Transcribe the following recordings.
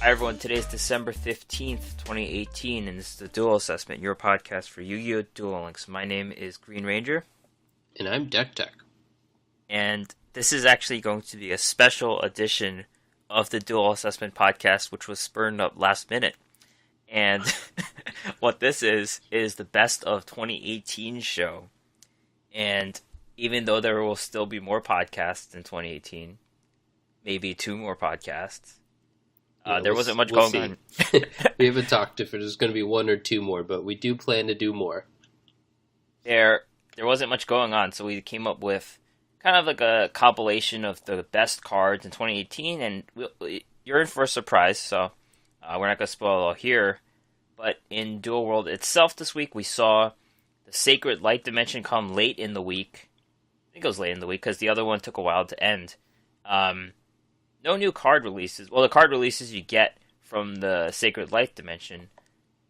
Hi everyone, today is December 15th, 2018, and this is the Duel Assessment, your podcast for Yu-Gi-Oh! Duel Links. My name is Green Ranger. And I'm Deck Tech. And this is actually going to be a special edition of the Duel Assessment podcast, which was spurned up last minute. And what this is the best of 2018 show. And even though there will still be more podcasts in 2018, maybe 2 more podcasts, there wasn't much going on. We haven't talked if there's going to be 1 or 2 more, but we do plan to do more. There wasn't much going on, so we came up with kind of like a compilation of the best cards in 2018, and you're in for a surprise, so we're not going to spoil it all here. But in Duel World itself this week, we saw the Sacred Light Dimension come late in the week. I think it was late in the week, because the other one took a while to end. No new card releases. Well, the card releases you get from the Sacred Light Dimension,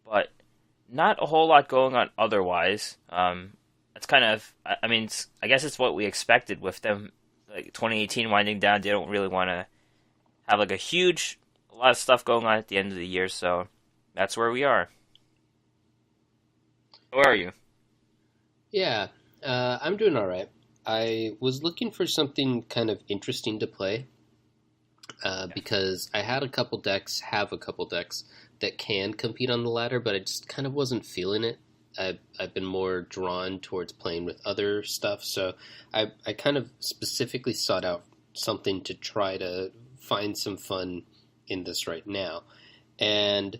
but not a whole lot going on otherwise. It's kind of, I guess it's what we expected with them. Like 2018 winding down, they don't really want to have like a lot of stuff going on at the end of the year, so that's where we are. How are you? Yeah, I'm doing all right. I was looking for something kind of interesting to play. Because I have a couple decks that can compete on the ladder, but I just kind of wasn't feeling it. I've been more drawn towards playing with other stuff, so I kind of specifically sought out something to try to find some fun in this right now. And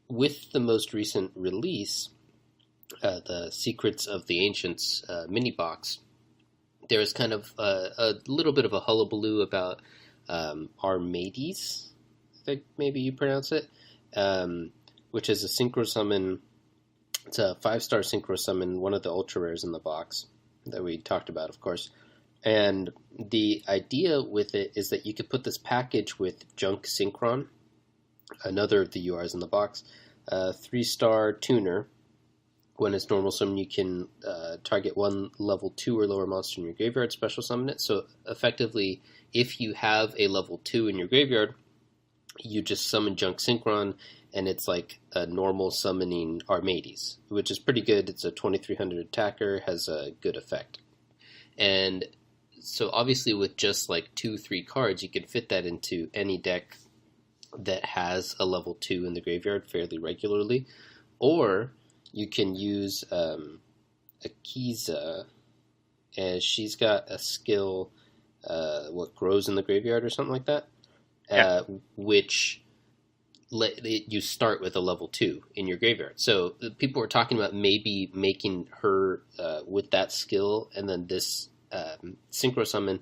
with the most recent release, the Secrets of the Ancients mini box, there was kind of a little bit of a hullabaloo about Armades, I think maybe you pronounce it, which is a synchro summon. It's a 5-star synchro summon, one of the ultra rares in the box that we talked about, of course. And the idea with it is that you could put this package with Junk Synchron, another of the URs in the box, 3-star tuner. When it's normal summon, you can target one level 2 or lower monster in your graveyard, special summon it. So effectively, if you have a level 2 in your graveyard, you just summon Junk Synchron, and it's like a normal summoning Armades, which is pretty good. It's a 2300 attacker, has a good effect. And so obviously with just like 2-3 cards, you can fit that into any deck that has a level 2 in the graveyard fairly regularly. Or you can use Akiza, and she's got a skill, what grows in the graveyard or something like that, which you start with a level 2 in your graveyard. So people were talking about maybe making her with that skill, and then this synchro summon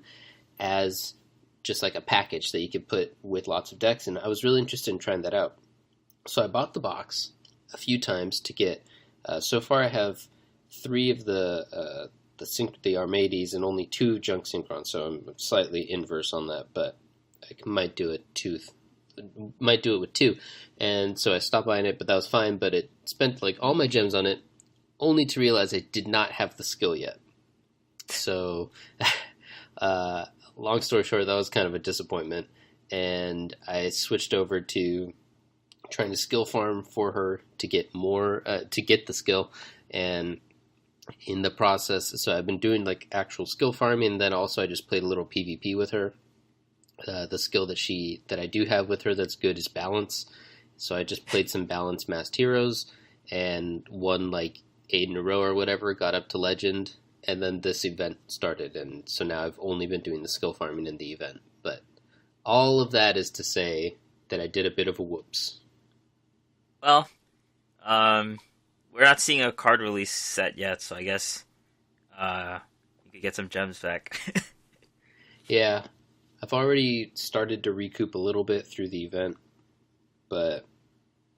as just like a package that you could put with lots of decks. And I was really interested in trying that out. So I bought the box a few times to get. So far, I have 3 of the Armades and only 2 Junk Synchron, so I'm slightly inverse on that, but I might do it with 2. And so I stopped buying it, but that was fine. But it spent like all my gems on it, only to realize I did not have the skill yet. So, long story short, that was kind of a disappointment, and I switched over to trying to skill farm for her to get more, to get the skill, and in the process, so I've been doing like actual skill farming, and then also I just played a little PvP with her. The skill that I do have with her that's good is balance, so I just played some balanced masked heroes, and won like 8 in a row or whatever, got up to legend, and then this event started, and so now I've only been doing the skill farming in the event. But all of that is to say that I did a bit of a whoops. Well, we're not seeing a card release set yet, so I guess you could get some gems back. Yeah, I've already started to recoup a little bit through the event, but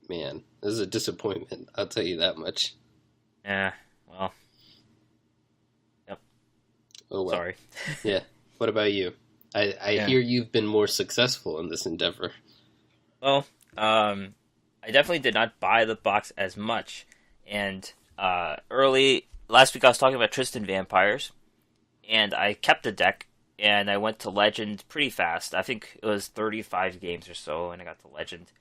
man, this is a disappointment, I'll tell you that much. Yeah, well. Yep. Oh well. Sorry. Yeah, what about you? I hear you've been more successful in this endeavor. Well, I definitely did not buy the box as much, and last week I was talking about Tristan Vampires, and I kept the deck, and I went to Legend pretty fast. I think it was 35 games or so, and I got to Legend.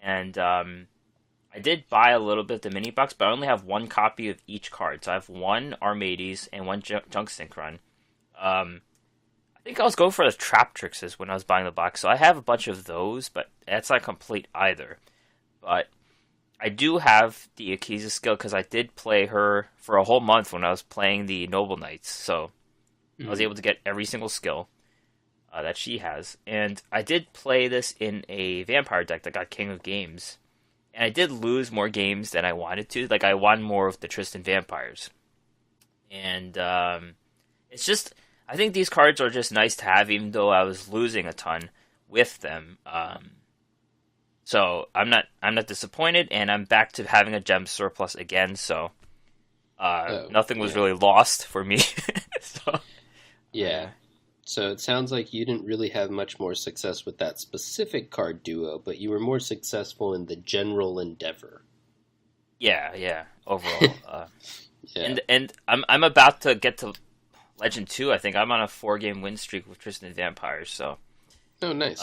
And I did buy a little bit of the mini box, but I only have one copy of each card. So I have one Armades and one Junk Synchron. I think I was going for the Trap Trixes when I was buying the box, so I have a bunch of those, but that's not complete either. But I do have the Akiza skill because I did play her for a whole month when I was playing the Noble Knights, so I was able to get every single skill that she has. And I did play this in a vampire deck that got King of Games. And I did lose more games than I wanted to. Like, I won more of the Tristan Vampires. And it's just, I think these cards are just nice to have, even though I was losing a ton with them. So I'm not disappointed, and I'm back to having a gem surplus again. So nothing was really lost for me. So, Yeah. So it sounds like you didn't really have much more success with that specific card duo, but you were more successful in the general endeavor. yeah. Overall, Yeah. and I'm about to get to Legend 2. I think I'm on a 4-game win streak with Tristan Vampires. So, Oh, nice.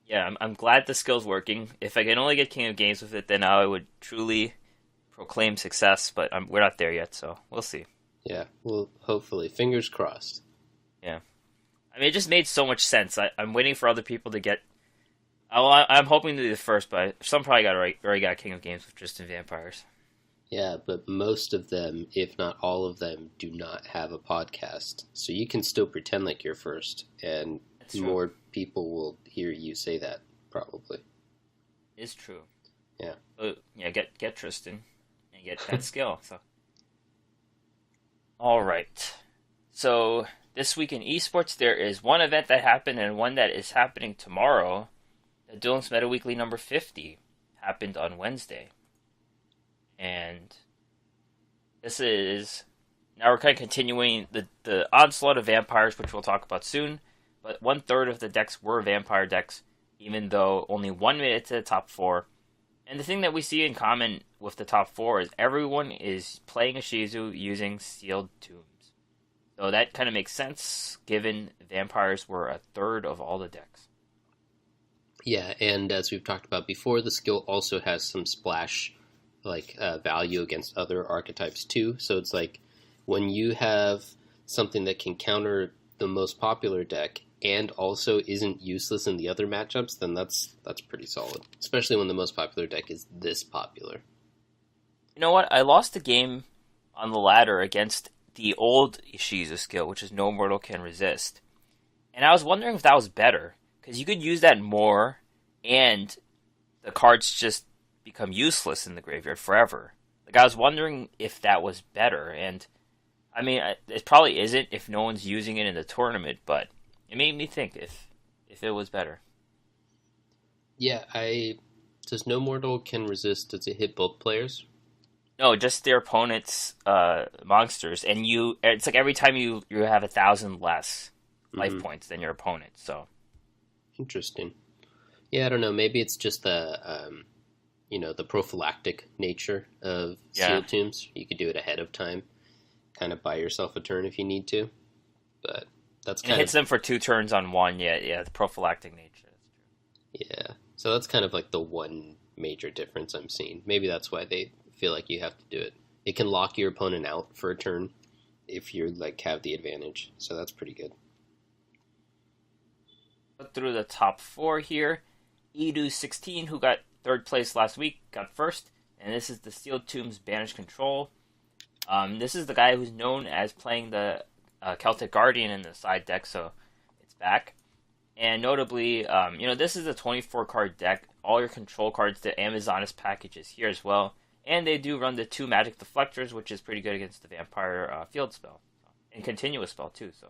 yeah, I'm glad the skill's working. If I can only get King of Games with it, then I would truly proclaim success. But we're not there yet, so we'll see. Yeah. Well, hopefully, fingers crossed. Yeah, I mean, it just made so much sense. I'm waiting for other people to get. I'm hoping to be the first, but some probably already got King of Games with Tristan Vampires. Yeah, but most of them, if not all of them, do not have a podcast. So you can still pretend like you're first, and That's true. more people will hear you say that, probably. It's true. Yeah. So, yeah, get Tristan and get that skill. So, all right. So this week in esports, there is one event that happened and one that is happening tomorrow. The Duel Links Meta Weekly number 50 happened on Wednesday. And this is... Now we're kind of continuing the onslaught of vampires, which we'll talk about soon. But 1/3 of the decks were vampire decks, even though only one made it to the top 4. And the thing that we see in common with the top 4 is everyone is playing a Shizu using Sealed Tombs. So that kind of makes sense, given vampires were 1/3 of all the decks. Yeah, and as we've talked about before, the skill also has some splash value against other archetypes too. So it's like when you have something that can counter the most popular deck and also isn't useless in the other matchups, then that's pretty solid. Especially when the most popular deck is this popular. You know what? I lost a game on the ladder against the old Shizu skill, which is No Mortal Can Resist. And I was wondering if that was better, because you could use that more, and the cards just become useless in the graveyard forever. Like, I was wondering if that was better, and I mean, it probably isn't if no one's using it in the tournament, but it made me think if it was better. Yeah, does No Mortal Can Resist, does it hit both players? No, just their opponent's monsters, and it's like every time you have 1,000 less life points than your opponent. So Interesting. Yeah, I don't know. Maybe it's just the prophylactic nature of Sealed Tombs. You could do it ahead of time, kind of buy yourself a turn if you need to. But that's and it hits them for 2 turns on one. Yeah, the prophylactic nature. That's true. Yeah, so that's kind of like the one major difference I'm seeing. Maybe that's why they feel like you have to do it. It can lock your opponent out for a turn if you have the advantage. So that's pretty good. Through the top 4 here, Edu16, who got 3rd place last week, got 1st, and this is the Sealed Tombs Banish Control. This is the guy who's known as playing the Celtic Guardian in the side deck, so it's back. And notably, this is a 24-card deck. All your control cards, the Amazoness package is here as well. And they do run the 2 Magic Deflectors, which is pretty good against the Vampire Field spell. And Continuous spell, too. So,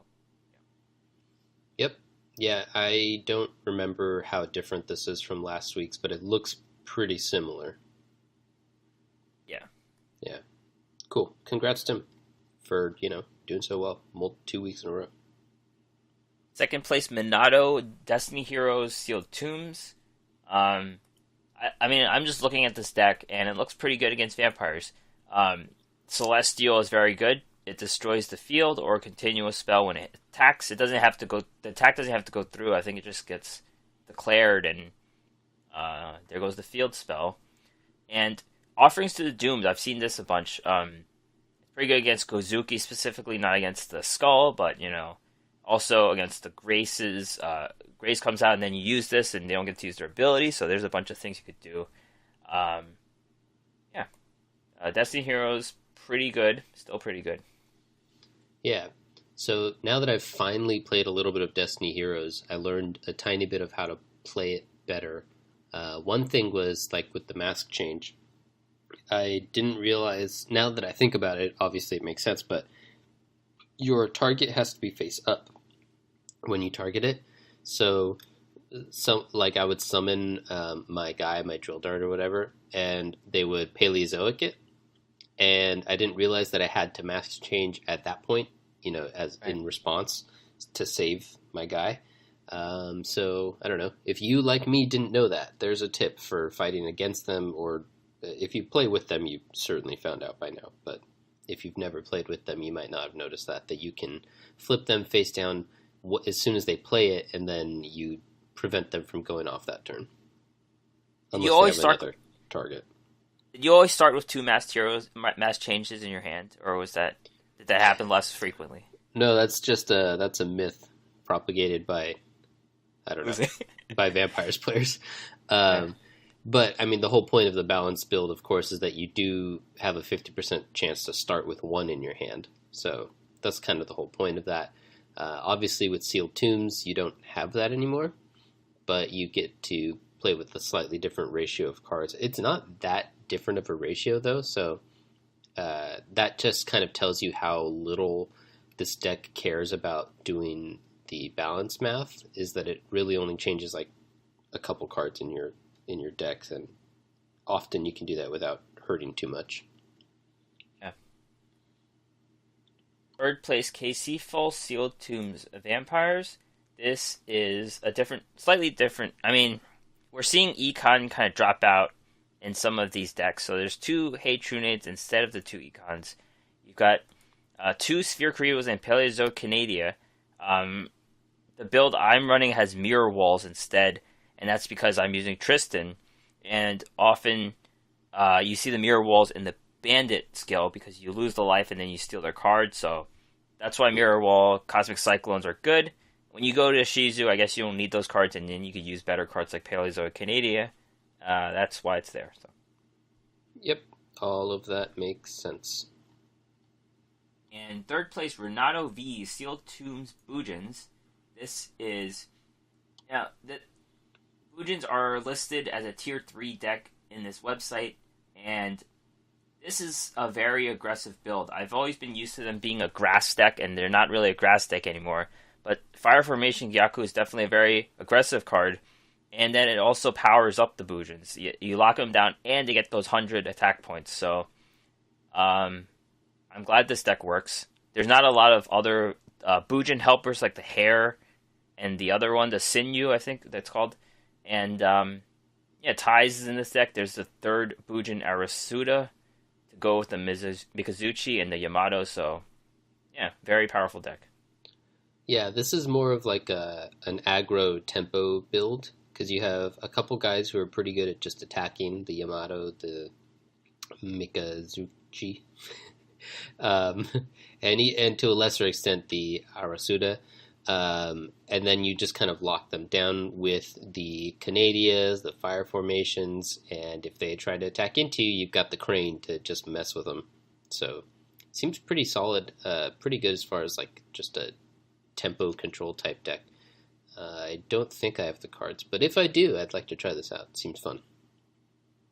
yeah. Yep. Yeah, I don't remember how different this is from last week's, but it looks pretty similar. Yeah. Yeah. Cool. Congrats to him for, doing so well 2 weeks in a row. 2nd place, Minato, Destiny Heroes, Sealed Tombs. I mean, I'm just looking at this deck, and it looks pretty good against vampires. Celestial is very good. it destroys the field or a continuous spell. When it attacks, it doesn't have to go. The attack doesn't have to go through. I think it just gets declared, and there goes the field spell. And offerings to the doomed. I've seen this a bunch. It's pretty good against Gozuki specifically, not against the skull, but also against the Graces. Grace comes out, and then you use this, and they don't get to use their ability. So there's a bunch of things you could do. Um, yeah, Destiny Heroes pretty good, still pretty good. Yeah. So now that I've finally played a little bit of Destiny Heroes, I learned a tiny bit of how to play it better. One thing was like with the mask change. I didn't realize, now that I think about it, obviously it makes sense, but your target has to be face up when you target it. So, like I would summon my guy, my drill dart or whatever, and they would Paleozoic it, and I didn't realize that I had to mask change at that point, as Right. in response to save my guy. So I don't know if you, like me, didn't know that. There's a tip for fighting against them, or if you play with them, you certainly found out by now. But if you've never played with them, you might not have noticed that you can flip them face down as soon as they play it, and then you prevent them from going off that turn, Did you unless they always have start? another target. Did you always start with two mass changes in your hand, or did that happen less frequently? No, that's a myth propagated by, I don't know, Was it? by Vampires players. Yeah. But I mean, the whole point of the balanced build, of course, is that you do have a 50% chance to start with one in your hand. So that's kind of the whole point of that. Obviously, with Sealed Tombs, you don't have that anymore, but you get to play with a slightly different ratio of cards. It's not that different of a ratio, though, so that just kind of tells you how little this deck cares about doing the balance math, is that it really only changes like a couple cards in your decks, and often you can do that without hurting too much. Yeah. Third place, KC Full Sealed Tombs Vampires. This is slightly different. I mean, we're seeing Econ kind of drop out in some of these decks. So there's two Hey Trunades instead of the two Econs. You've got two Sphere Creos and Paleozoic Canadia. The build I'm running has Mirror Walls instead, and that's because I'm using Tristan. And often you see the Mirror Walls in the Bandit skill because you lose the life and then you steal their card. So that's why Mirror Wall, Cosmic Cyclones are good. When you go to Shizu, I guess you don't need those cards, and then you could use better cards like Paleozoic Canadia. That's why it's there. So. Yep, all of that makes sense. And third place, Renato V, Sealed Tombs Bujins. This is... the Bujins are listed as a Tier 3 deck in this website, and this is a very aggressive build. I've always been used to them being a grass deck, and they're not really a grass deck anymore. But Fire Formation Gyaku is definitely a very aggressive card, and then it also powers up the Bujins. You lock them down, and they get those 100 attack points. So, I'm glad this deck works. There's not a lot of other Bujin helpers like the Hare and the other one, the Sinew, I think that's called. And Ties is in this deck. There's the third Bujin Arasuda to go with the Mikazuchi and the Yamato. So, yeah, very powerful deck. Yeah, this is more of like an aggro tempo build, because you have a couple guys who are pretty good at just attacking, the Yamato, the Mikazuchi, and to a lesser extent the Arasuda, and then you just kind of lock them down with the Canadias, the Fire Formations, and if they try to attack into you, you've got the Crane to just mess with them. So, seems pretty solid, pretty good as far as like just a tempo control type deck. I don't think I have the cards, but if I do, I'd like to try this out. It seems fun.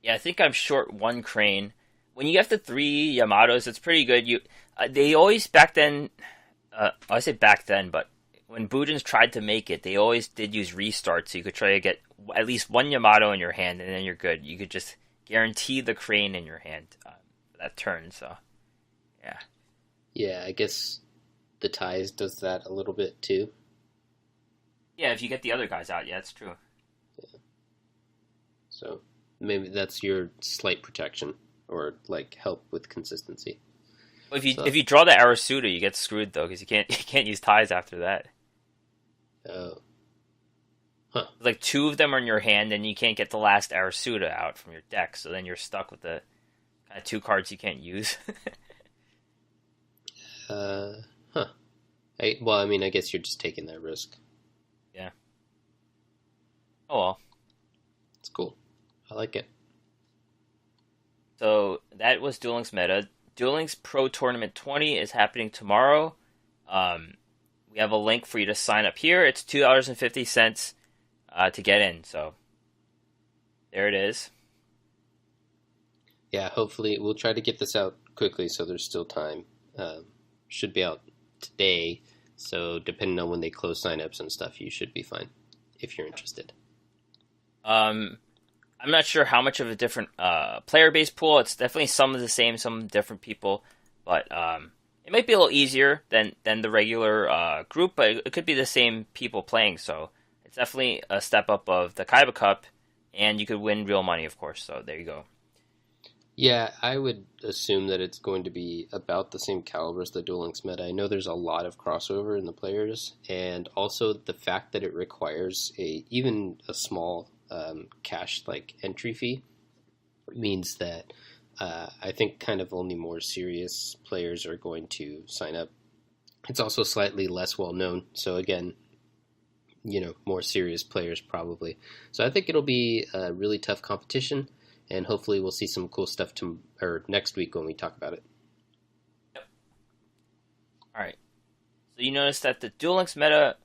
Yeah, I think I'm short one Crane. When you get the three Yamatos, it's pretty good. They always back then, I say back then, but when Bujins tried to make it, they always did use restart, so you could try to get at least one Yamato in your hand, and then you're good. You could just guarantee the Crane in your hand for that turn. So, yeah. Yeah, I guess the Ties does that a little bit too. Yeah, if you get the other guys out, yeah, it's true. Yeah. So maybe that's your slight protection, or like help with consistency. If you So, if you draw the Arasuda, you get screwed though, because you can't you can't use ties after that. oh, huh. Like two of them are in your hand, and you can't get the last Arasuda out from your deck. So then you're stuck with the kind of two cards you can't use. Uh, huh. Well, I mean, I guess you're just taking that risk. Yeah. Oh well. It's cool. I like it. So that was Duel Links meta. Duel Links Pro Tournament 20 is happening tomorrow. Um, we have a link for you to sign up here. It's $2.50 to get in. So there it is. Yeah, hopefully we'll try to get this out quickly so there's still time. Should be out today, so depending on when they close signups and stuff, you should be fine if you're interested. Um, I'm not sure how much of a different player base pool. It's definitely some of the same, some different people, but it might be a little easier than the regular group. But it could be the same people playing, so it's definitely a step up of the Kaiba Cup, and you could win real money, of course. So there you go. Yeah, I would assume that it's going to be about the same caliber as the Duel Links meta. I know there's a lot of crossover in the players, and also the fact that it requires a even a small cash like entry fee means that I think kind of only more serious players are going to sign up. It's also slightly less well known, so again, more serious players probably. So I think it'll be a really tough competition, and hopefully we'll see some cool stuff or next week when we talk about it. Yep. All right. So you notice that the Duel Links meta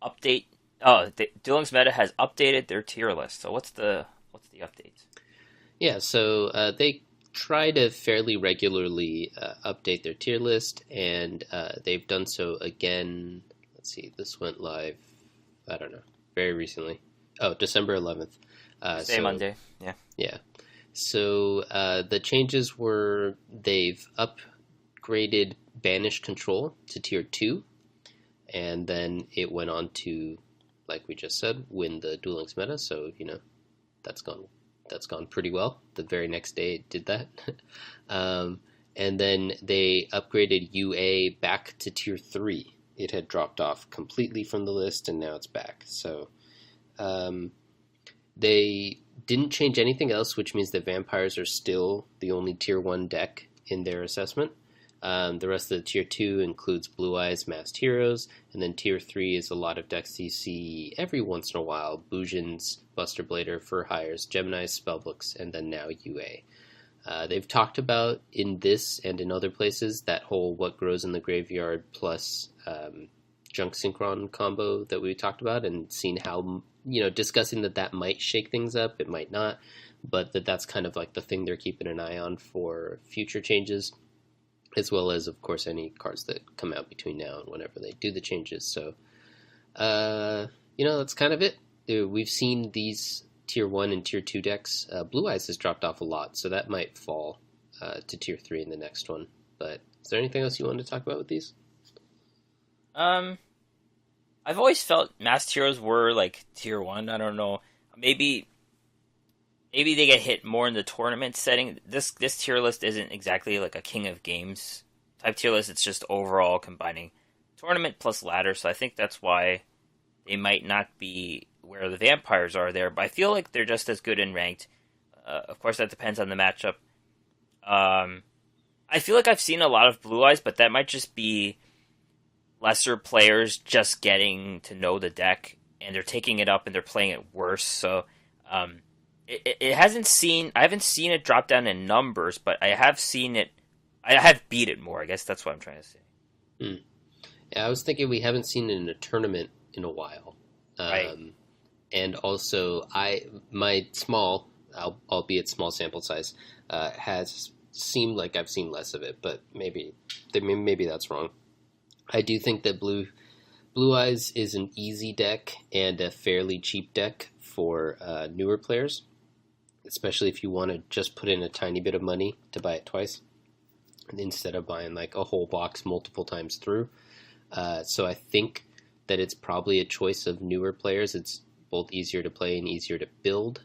update. Oh, the Duel Links meta has updated their tier list. So what's the update? Yeah, so they try to fairly regularly update their tier list, and they've done so again. Let's see, this went live, I don't know, very recently. Oh, December 11th. Tuesday, Monday. Yeah. Yeah. So the changes were they've upgraded Banish Control to tier 2, and then it went on to, like we just said, win the Duel Links meta. So that's gone pretty well. The very next day it did that. um, and then they upgraded UA back to tier 3. It had dropped off completely from the list, and now it's back. So they didn't change anything else, which means that vampires are still the only tier 1 deck in their assessment. The rest of the tier 2 includes Blue Eyes, Masked Heroes, and then tier 3 is a lot of decks you see every once in a while: Bujins, Buster Blader, Fur Hires, Gemini's, Spellbooks, and then now UA. They've talked about in this and in other places that whole What Grows in the Graveyard plus Junk Synchron combo that we talked about, and seen how, discussing that might shake things up, it might not, but that's kind of like the thing they're keeping an eye on for future changes, as well as, of course, any cards that come out between now and whenever they do the changes. So, that's kind of it. We've seen these tier 1 and tier 2 decks. Blue Eyes has dropped off a lot, so that might fall to tier 3 in the next one. But is there anything else you wanted to talk about with these? Um, I've always felt Masked Heroes were like tier 1. I don't know. Maybe they get hit more in the tournament setting. This tier list isn't exactly like a King of Games type tier list. It's just overall combining tournament plus ladder. So I think that's why they might not be where the vampires are there. But I feel like they're just as good in ranked. Of course, that depends on the matchup. I feel like I've seen a lot of Blue Eyes, but that might just be lesser players just getting to know the deck, and they're taking it up and they're playing it worse. So it hasn't seen. I haven't seen it drop down in numbers, but I have seen it. I have beat it more. I guess that's what I'm trying to say. Hmm. Yeah, I was thinking we haven't seen it in a tournament in a while. Right. And also, my small, albeit small sample size, has seemed like I've seen less of it, but maybe that's wrong. I do think that Blue Eyes is an easy deck and a fairly cheap deck for newer players, especially if you want to just put in a tiny bit of money to buy it twice instead of buying like a whole box multiple times through. So I think that it's probably a choice of newer players. It's both easier to play and easier to build.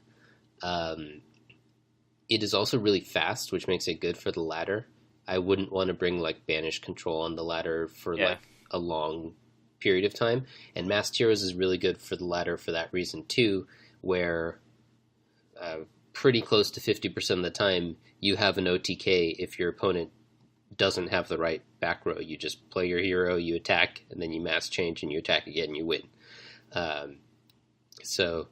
It is also really fast, which makes it good for the ladder. I wouldn't want to bring like banish control on the ladder for Yeah. like a long period of time. And Masked Heroes is really good for the ladder for that reason too, where uh, pretty close to 50% of the time you have an OTK if your opponent doesn't have the right back row. You just play your hero, you attack, and then you mass change and you attack again and you win. Um, so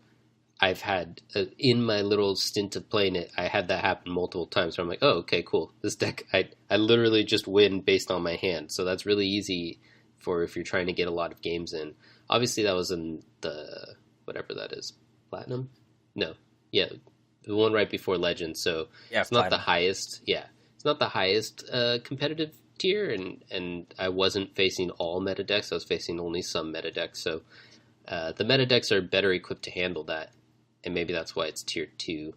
I've had in my little stint of playing it, I had that happen multiple times. Where I'm like, oh, okay, cool. This deck, I literally just win based on my hand. So that's really easy for if you're trying to get a lot of games in. Obviously, that was in the whatever that is, platinum. No, yeah, the one right before legend. So Yeah, it's not the platinum. highest. Yeah, it's not the highest competitive tier, and I wasn't facing all meta decks. I was facing only some meta decks. So the meta decks are better equipped to handle that, and maybe that's why it's tier two.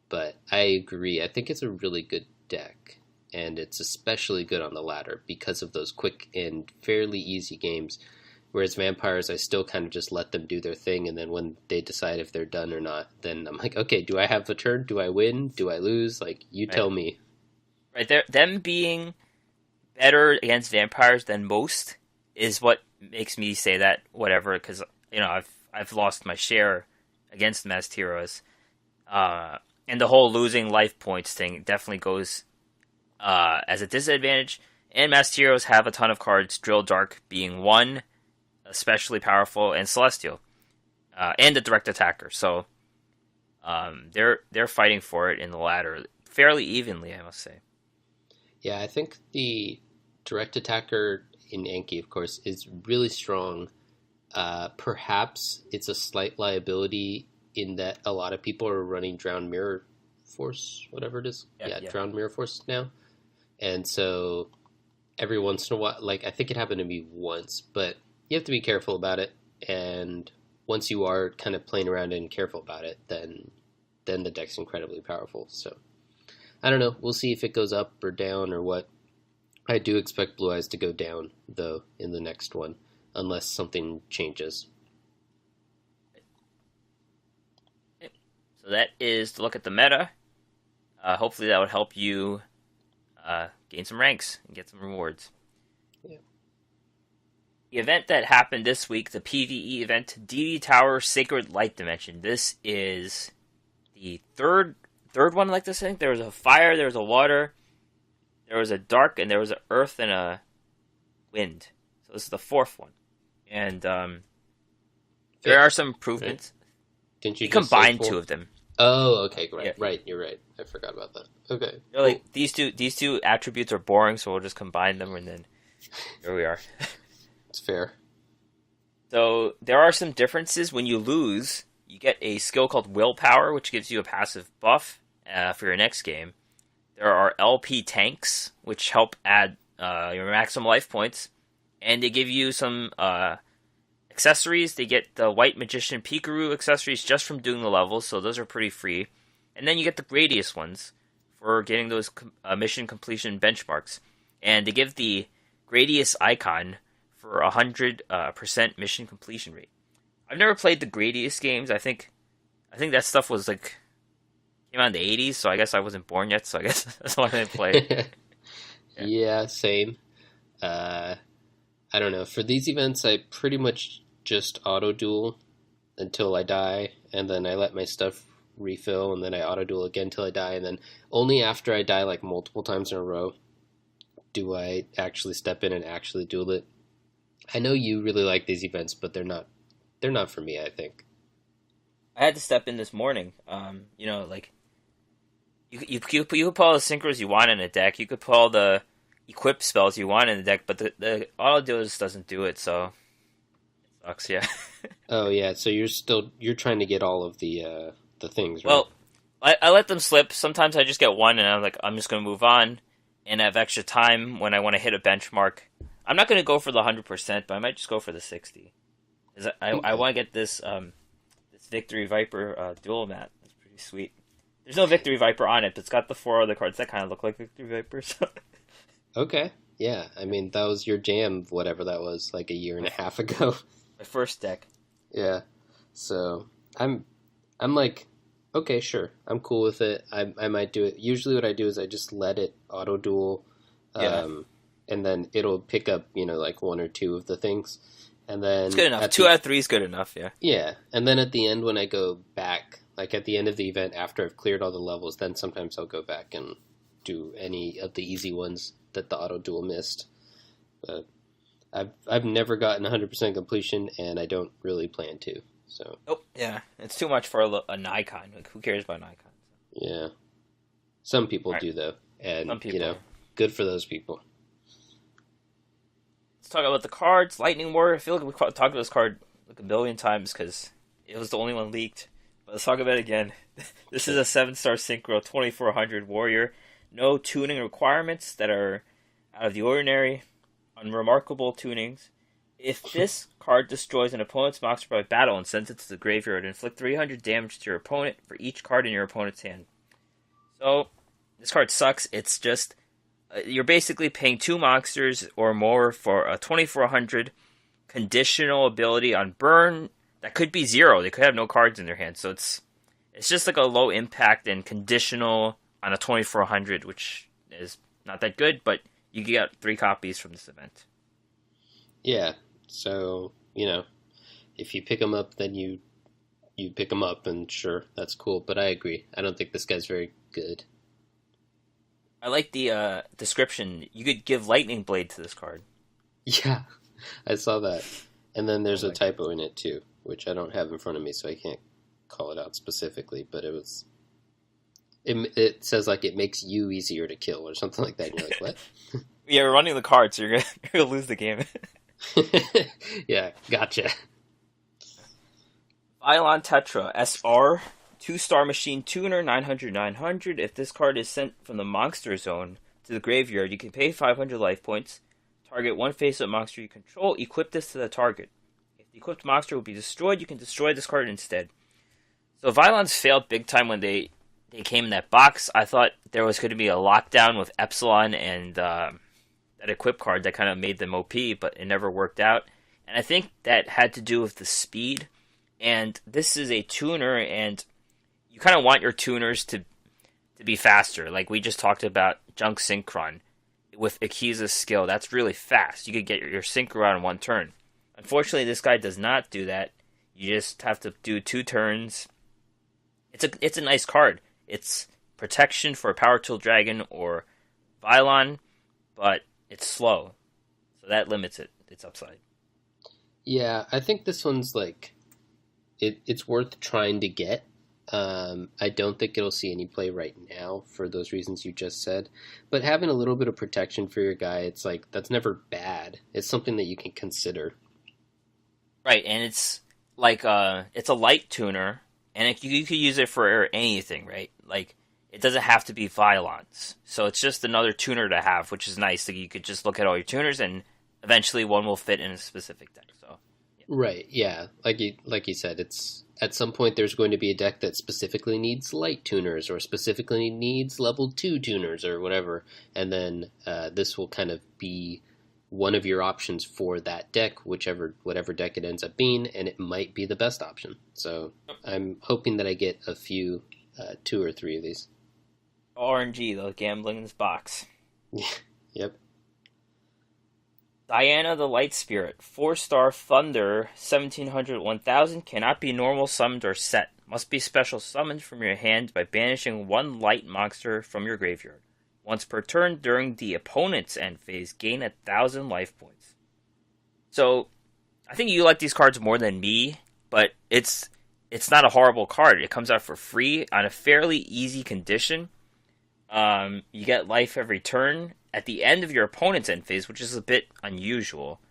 But I agree. I think it's a really good deck, and it's especially good on the ladder because of those quick and fairly easy games. Whereas vampires, I still kind of just let them do their thing, and then when they decide if they're done or not, then I'm like, okay, do I have a turn? Do I win? Do I lose? Like, you Right. tell me. Right there, them being better against vampires than most is what makes me say that whatever. Because I've lost my share against masked heroes, and the whole losing life points thing definitely goes as a disadvantage. And masked heroes have a ton of cards, Drill Dark being one, especially powerful, and Celestial, and the direct attacker. So they're fighting for it in the ladder fairly evenly, I must say. Yeah, I think the direct attacker in Anki, of course, is really strong. Perhaps it's a slight liability in that a lot of people are running Drowned Mirror Force, whatever it is. Yeah, Yeah, yeah. Drowned Mirror Force now. And so every once in a while, like I think it happened to me once, but you have to be careful about it. And once you are kind of playing around and careful about it, then the deck's incredibly powerful. So I don't know. We'll see if it goes up or down or what. I do expect Blue Eyes to go down though in the next one, unless something changes. So that is to look at the meta. Hopefully that would help you gain some ranks and get some rewards. Yeah. The event that happened this week, the PvE event, DD Tower Sacred Light Dimension. This is the third one like this. I think there was a fire, there was a water, there was a dark, and there was an earth and a wind. So this is the fourth one, and there are Fifth, some right? improvements. Didn't you You just say combine four? two of them. Oh, okay, Yeah, right, right. You're right. I forgot about that. Okay, they're cool. like these two attributes are boring, so we'll just combine them, and then here we are. It's fair. So there are some differences. When you lose, you get a skill called Willpower, which gives you a passive buff for your next game. There are LP tanks, which help add your maximum life points, and they give you some accessories. They get the White Magician Pikaru accessories just from doing the levels, so those are pretty free. And then you get the Gradius ones for getting those mission completion benchmarks. And they give the Gradius icon for 100% mission completion rate. I've never played the Gradius games. I think that stuff was like came out in the 80s, so I guess I wasn't born yet, so I guess that's why I didn't play. Yeah. Yeah, same. Uh, I don't know. For these events, I pretty much just auto duel until I die, and then I let my stuff refill, and then I auto duel again till I die, and then only after I die like multiple times in a row do I actually step in and actually duel it. I know you really like these events, but they're not for me, I think. I had to step in this morning. Like you could pull all the synchros you want in a deck. You could pull all the equip spells you want in the deck, but the auto duel just doesn't do it. So it sucks. Yeah. Oh yeah, so you're trying to get all of the things, right? Well, I let them slip. Sometimes I just get one, and I'm like, I'm just gonna move on, and I have extra time when I want to hit a benchmark. I'm not gonna go for the 100%, but I might just go for the 60. 'Cause I Okay. want to get this Victory Viper duel mat. That's pretty sweet. There's no Victory Viper on it, but it's got the four other cards that kind of look like Victory Vipers. Okay. Yeah, I mean that was your jam, whatever that was, like a year and my a half ago. my first deck. Yeah. So I'm like, okay, sure, I'm cool with it. I might do it. Usually, what I do is I just let it auto duel, Yeah, and then it'll pick up, like one or two of the things, and it's then good enough. at Two the out of three is good enough. Yeah. yeah, and then at the end when I go back, like at the end of the event after I've cleared all the levels, then sometimes I'll go back and do any of the easy ones that the auto duel missed. But I've never gotten 100% completion, and I don't really plan to. So Oh, yeah. It's too much for an icon. Like, who cares about an icon? yeah, some people All right. do though, and Some people. good for those people. Let's talk about the cards. Lightning Warrior. I feel like we talked about this card like a billion times because it was the only one leaked. But let's talk about it again. This is Okay. a 7-star synchro 2400 warrior. No tuning requirements that are out of the ordinary. Unremarkable tunings. If this card destroys an opponent's monster by battle and sends it to the graveyard, inflict 300 damage to your opponent for each card in your opponent's hand. So, this card sucks. It's just you're basically paying two monsters or more for a 2400 conditional ability on burn that could be zero. They could have no cards in their hand. So it's just like a low impact and conditional on a 2400, which is not that good, but you get three copies from this event. Yeah, so if you pick them up, then you pick them up, and sure, that's cool. But I agree. I don't think this guy's very good. I like the description. You could give Lightning Blade to this card. Yeah, I saw that. And then Oh there's a my god. typo in it too, which I don't have in front of me, so I can't call it out specifically. But it says like it makes you easier to kill or something like that. And you're like, what? Yeah, we're running the card, so you're gonna lose the game. Yeah, gotcha. Ion Tetra SR 2-star machine tuner 900 900. If this card is sent from the monster zone to the graveyard, you can pay 500 life points. Target one face-up monster you control. Equip this to the target. If the equipped monster will be destroyed, you can destroy this card instead. So Vylons failed big time when they came in that box. I thought there was going to be a lockdown with Epsilon and that equip card that kind of made them OP, but it never worked out. And I think that had to do with the speed. And this is a tuner, and you kind of want your tuners to be faster. Like we just talked about Junk Synchron with Akiza's skill. That's really fast. You could get your synchro out in one turn. Unfortunately, this guy does not do that. You just have to do 2 turns. It's a nice card. It's protection for a Power Tool Dragon or Vylon, but it's slow. So that limits its upside. Yeah, I think this one's like it's worth trying to get. I don't think it'll see any play right now for those reasons you just said. But having a little bit of protection for your guy, it's like that's never bad. It's something that you can consider. Right, and it's like it's a light tuner, and you could use it for anything, right? Like it doesn't have to be Vylons, so it's just another tuner to have, which is nice. Like you could just look at all your tuners, and eventually one will fit in a specific deck. So yeah. Right, yeah. Like you said, it's at some point there's going to be a deck that specifically needs light tuners or specifically needs level 2 tuners or whatever, and then this will kind of be one of your options for that deck, whatever deck it ends up being, and it might be the best option. So I'm hoping that I get a few, 2 or 3 of these. RNG, the gambling in this box. Yep. Diana the Light Spirit, 4-star Thunder, 1700 1000, cannot be normal summoned or set. Must be special summoned from your hand by banishing one light monster from your graveyard. Once per turn during the opponent's end phase, gain 1000 life points. So, I think you like these cards more than me, but it's not a horrible card. It comes out for free on a fairly easy condition. You get life every turn at the end of your opponent's end phase, which is a bit unusual.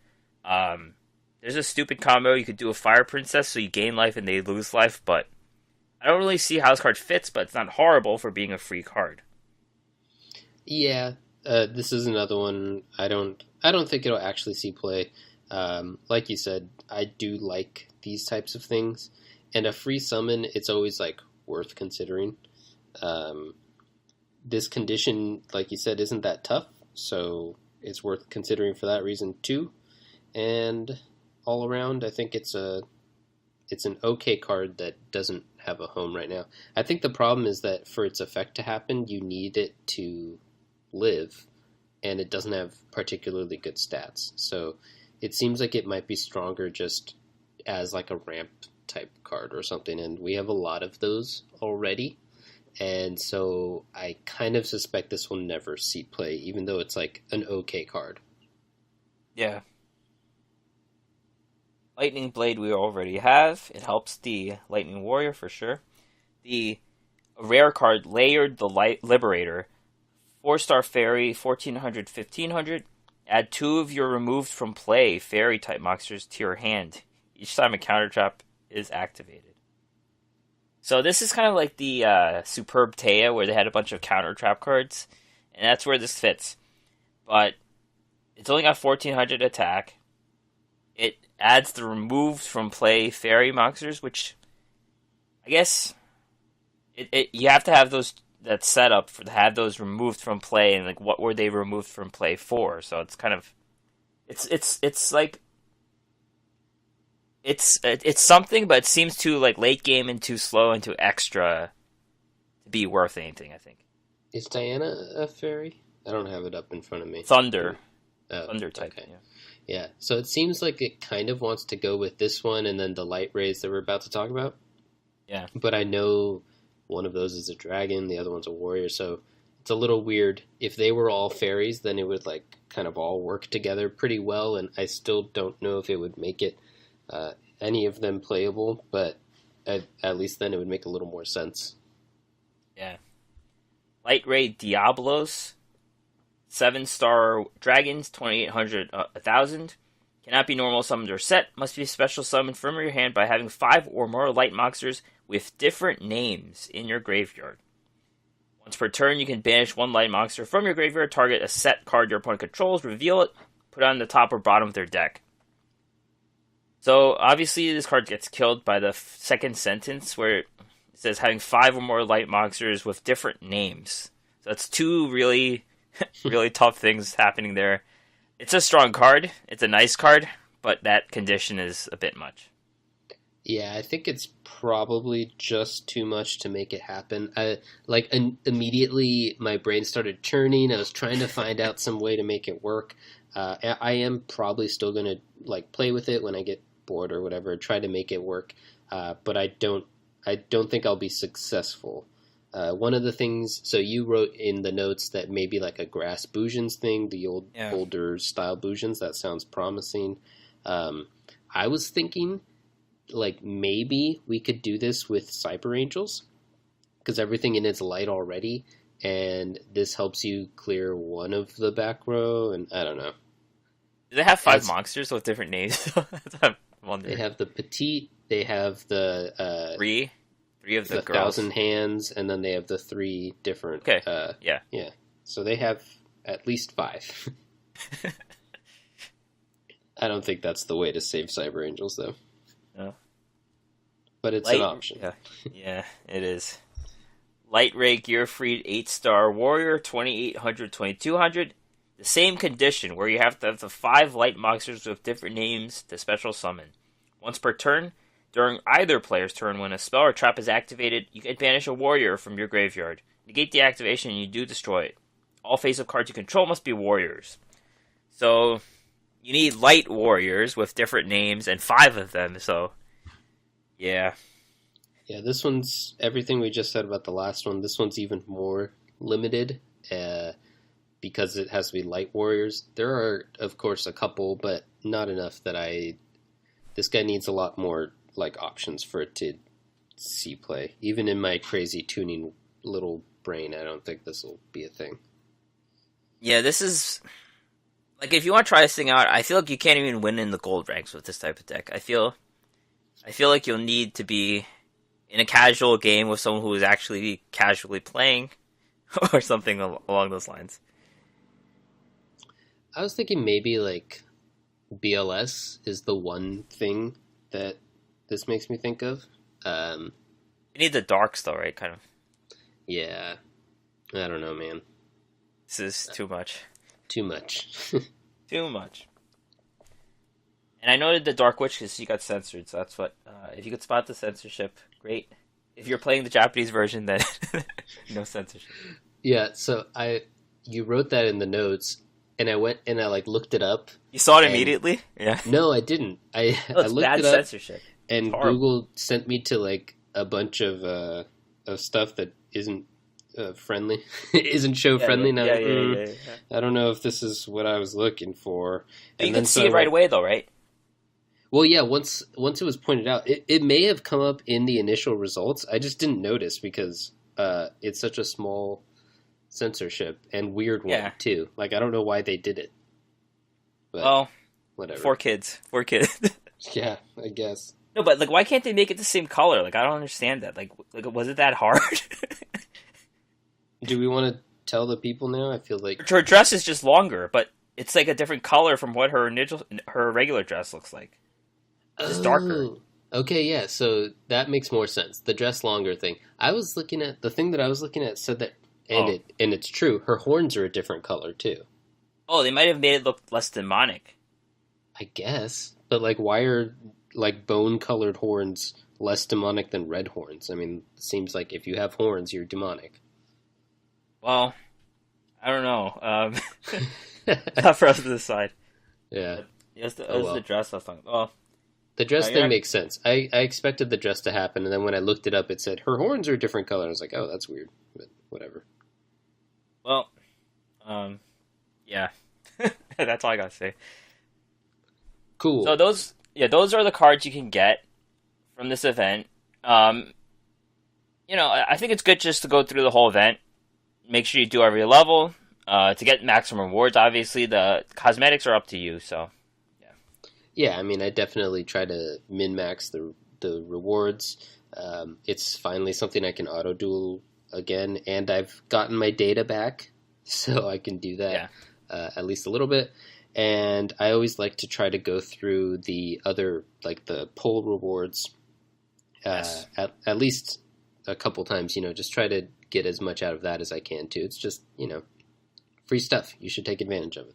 There's a stupid combo. You could do a Fire Princess, so you gain life and they lose life, but I don't really see how this card fits, but it's not horrible for being a free card. Yeah, this is another one. I don't think it'll actually see play. Like you said, I do like these types of things, and a free summon, it's always like worth considering. This condition, like you said, isn't that tough, so it's worth considering for that reason too. And all around, I think it's an okay card that doesn't have a home right now. I think the problem is that for its effect to happen, you need it to live. and it doesn't have particularly good stats. So it seems like it might be stronger just as like a ramp type card or something, and we have a lot of those already. And so I kind of suspect this will never see play, even though it's like an okay card. Yeah. Lightning Blade we already have. It helps the Lightning Warrior for sure. The rare card Layered the Light Liberator. 4-star fairy, 1400, 1500. Add 2 of your removed from play fairy type monsters to your hand each time a counter trap is activated. So this is kind of like the Superb Taya where they had a bunch of counter trap cards, and that's where this fits. But it's only got 1400 attack. It adds the removed from play fairy monsters, which I guess you have to have those that set up for to have those removed from play, and like what were they removed from play for? So it's kind of it's like it's something, but it seems too like late game and too slow and too extra to be worth anything. I think Is Diana a fairy? I don't have it up in front of me. Thunder, Oh, Thunder type. okay. Yeah. Yeah, so it seems like it kind of wants to go with this one and then the light rays that we're about to talk about. Yeah. But I know one of those is a dragon, the other one's a warrior, so it's a little weird. If they were all fairies, then it would like kind of all work together pretty well, and I still don't know if it would make it any of them playable, but at least then it would make a little more sense. Yeah. Light Ray Diablos. 7-star dragons, 2800, 1000. Cannot be normal summoned or set. Must be special summoned from your hand by having 5 or more light monsters with different names in your graveyard. Once per turn, you can banish 1 light monster from your graveyard, target a set card your opponent controls, reveal it, put it on the top or bottom of their deck. So, obviously, this card gets killed by the second sentence where it says having 5 or more light monsters with different names. So that's 2 really really tough things happening there. It's a strong card. It's a nice card, but that condition is a bit much. Yeah, I think it's probably just too much to make it happen. Immediately my brain started churning. I was trying to find out some way to make it work. I am probably still going to like play with it when I get bored or whatever, try to make it work. But I don't think I'll be successful. One of the things, so you wrote in the notes that maybe like a grass Bujins thing, the older style Bujins, that sounds promising. I was thinking like maybe we could do this with Cyber Angels because everything in it's light already, and this helps you clear one of the back row, and I don't know. Do they have 5 monsters with different names? I'm wondering. They have the petite, they have the... Three of the girls. 1,000 hands, and then they have the 3 different... Okay, yeah. Yeah. So they have at least 5. I don't think that's the way to save Cyber Angels, though. No. But it's an option. Yeah, it is. Light Ray Gearfried 8-star Warrior, 2800, 2200. The same condition, where you have to have the 5 light monsters with different names to special summon. Once per turn, during either player's turn, when a spell or trap is activated, you can banish a warrior from your graveyard. Negate the activation and you do destroy it. All face-up cards you control must be warriors. So, you need light warriors with different names, and 5 of them, so... Yeah. Yeah, this one's... Everything we just said about the last one, this one's even more limited, because it has to be light warriors. There are, of course, a couple, but not enough that This guy needs a lot more like options for it to see play. Even in my crazy tuning little brain, I don't think this will be a thing. Yeah, this is like if you want to try this thing out, I feel like you can't even win in the gold ranks with this type of deck. I feel like you'll need to be in a casual game with someone who is actually casually playing or something along those lines. I was thinking maybe like BLS is the one thing that this makes me think of. You need the darks though, right? Kind of. Yeah. I don't know, man. This is too much. Too much. Too much. And I noted the Dark Witch because she got censored, so that's what... if you could spot the censorship, great. If you're playing the Japanese version, then no censorship. Yeah, so you wrote that in the notes, and I went and I like looked it up, You saw it and immediately? Yeah. no, I didn't. I No, I it's looked bad it up, censorship. It's and horrible. Google sent me to like a bunch of stuff that isn't friendly, isn't show Yeah, yeah, friendly. And I was yeah, like, yeah, yeah, yeah. I don't know if this is what I was looking for. But you And could then so see I it right went, away, though, right? well, yeah. Once it was pointed out, it may have come up in the initial results. I just didn't notice because it's such a small censorship and weird one Yeah. too. Like I don't know why they did it, but Well, whatever. 4 kids. 4 kids. Yeah, I guess. No, but like, why can't they make it the same color? Like, I don't understand that. Like, was it that hard? Do we want to tell the people now? I feel like Her dress is just longer, but it's like a different color from what her regular dress looks like. It's just darker. oh, okay, yeah. So that makes more sense. The dress longer thing. I was looking at the thing that I was looking at said that, Oh, and it's true. Her horns are a different color too. oh, they might have made it look less demonic. I guess, but like, why are like bone colored horns less demonic than red horns? I mean, it seems like if you have horns, you're demonic. Well, I don't know. Not for us to decide. Yeah. But it Oh was the well. dress I was talking. Oh, The dress you're thing not. makes sense. I expected the dress to happen, and then when I looked it up, it said her horns are a different color. I was like, oh, that's weird, but whatever. Well, yeah. That's all I gotta say. Cool. So those are the cards you can get from this event. I think it's good just to go through the whole event. Make sure you do every level. To get maximum rewards, obviously the cosmetics are up to you. So yeah, Yeah, I mean, I definitely try to min max the rewards. It's finally something I can auto duel again, and I've gotten my data back, so I can do that yeah, at least a little bit. And I always like to try to go through the other, like the poll rewards, yes. at least a couple times. Just try to get as much out of that as I can too. It's just free stuff. You should take advantage of it.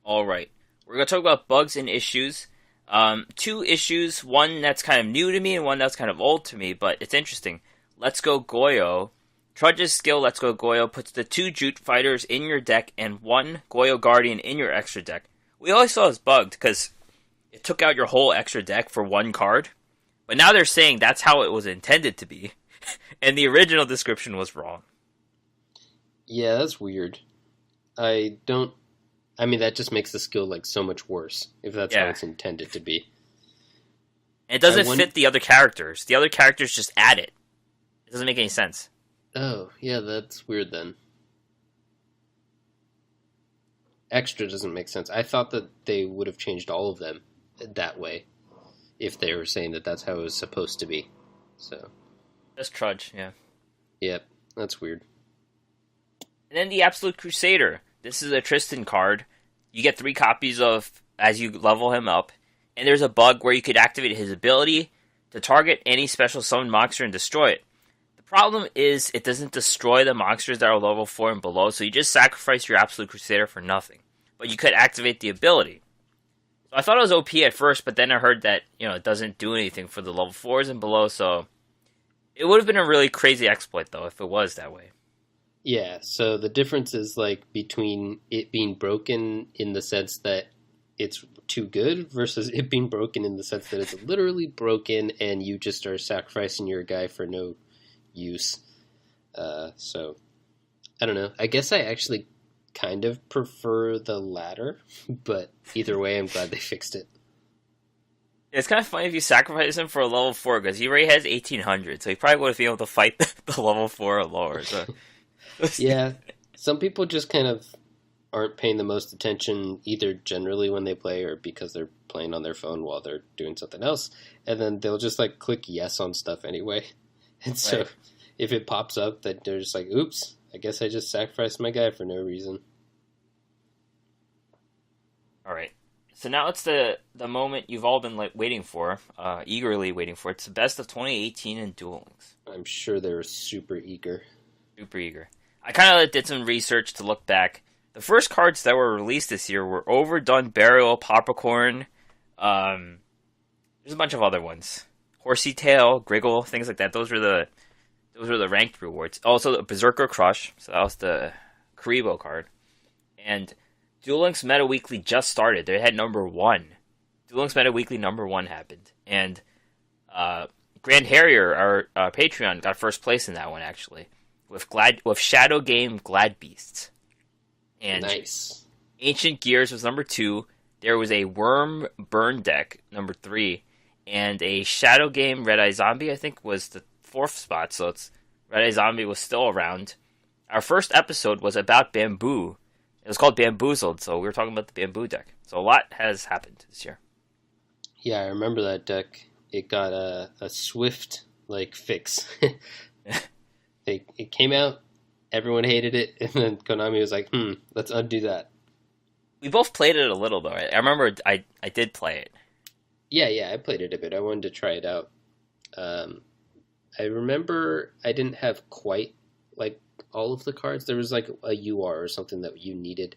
All right, we're gonna talk about bugs and issues. Two issues, one that's kind of new to me and one that's kind of old to me, but it's interesting. Let's Go Goyo. Trudge's skill Let's Go Goyo puts the 2 Jute fighters in your deck and 1 Goyo Guardian in your extra deck. We always saw this bugged because it took out your whole extra deck for 1 card, but now they're saying that's how it was intended to be, and the original description was wrong. Yeah, that's weird. I don't. I mean, that just makes the skill like so much worse if that's how Yeah, it's intended to be. and it I doesn't won. fit the other characters. The other characters just add it. It doesn't make any sense. Oh, yeah, that's weird then. Extra doesn't make sense. I thought that they would have changed all of them that way if they were saying that that's how it was supposed to be. So, Just Trudge, yeah. yep, that's weird. And then the Absolute Crusader. This is a Tristan card. You get 3 copies of as you level him up. And there's a bug where you could activate his ability to target any special summon monster and destroy it. The problem is it doesn't destroy the monsters that are level 4 and below, so you just sacrifice your Absolute Crusader for nothing. But you could activate the ability. So I thought it was OP at first, but then I heard that, it doesn't do anything for the level 4s and below, so it would have been a really crazy exploit, though, if it was that way. Yeah, so the difference is like between it being broken in the sense that it's too good versus it being broken in the sense that it's literally broken and you just are sacrificing your guy for no use. So I don't know. I guess I actually kind of prefer the latter, but either way, I'm glad they fixed it. It's kind of funny if you sacrifice him for a level 4, because he already has 1800, so he probably would have been able to fight the level 4 or lower. So. Yeah, some people just kind of aren't paying the most attention either generally when they play or because they're playing on their phone while they're doing something else, and then they'll just like click yes on stuff anyway. And so Right. if it pops up, that they're just like, oops, I guess I just sacrificed my guy for no reason. All right. So now it's the moment you've all been waiting for, eagerly waiting for. It's the best of 2018 in Duel Links. I'm sure they were super eager. Super eager. I kind of did some research to look back. The first cards that were released this year were Overdone, Burial, Popcorn. There's a bunch of other ones. Horsey Tail, Griggle, things like that. Those were the ranked rewards. Also, the Berserker Crush. So that was the Karibo card. And Duel Links Meta Weekly just started. They had number one. Duel Links Meta Weekly number one happened, and uh, Grand Harrier, our Patreon, got first place in that one actually, with Shadow Game Glad Beasts, and Nice. Ancient Gears was number two. There was a Worm Burn deck number three, and a Shadow Game Red Eye Zombie I think was the fourth spot. So it's Red Eye Zombie was still around. Our first episode was about Bamboo. It was called Bamboozled, so we were talking about the Bamboo deck. So a lot has happened this year. Yeah, I remember that deck. It got a swift like fix. It came out, everyone hated it, and then Konami was like, let's undo that. We both played it a little though. I remember I did play it. Yeah, I played it a bit. I wanted to try it out. Um, I remember I didn't have quite like all of the cards. There was like a UR or something that you needed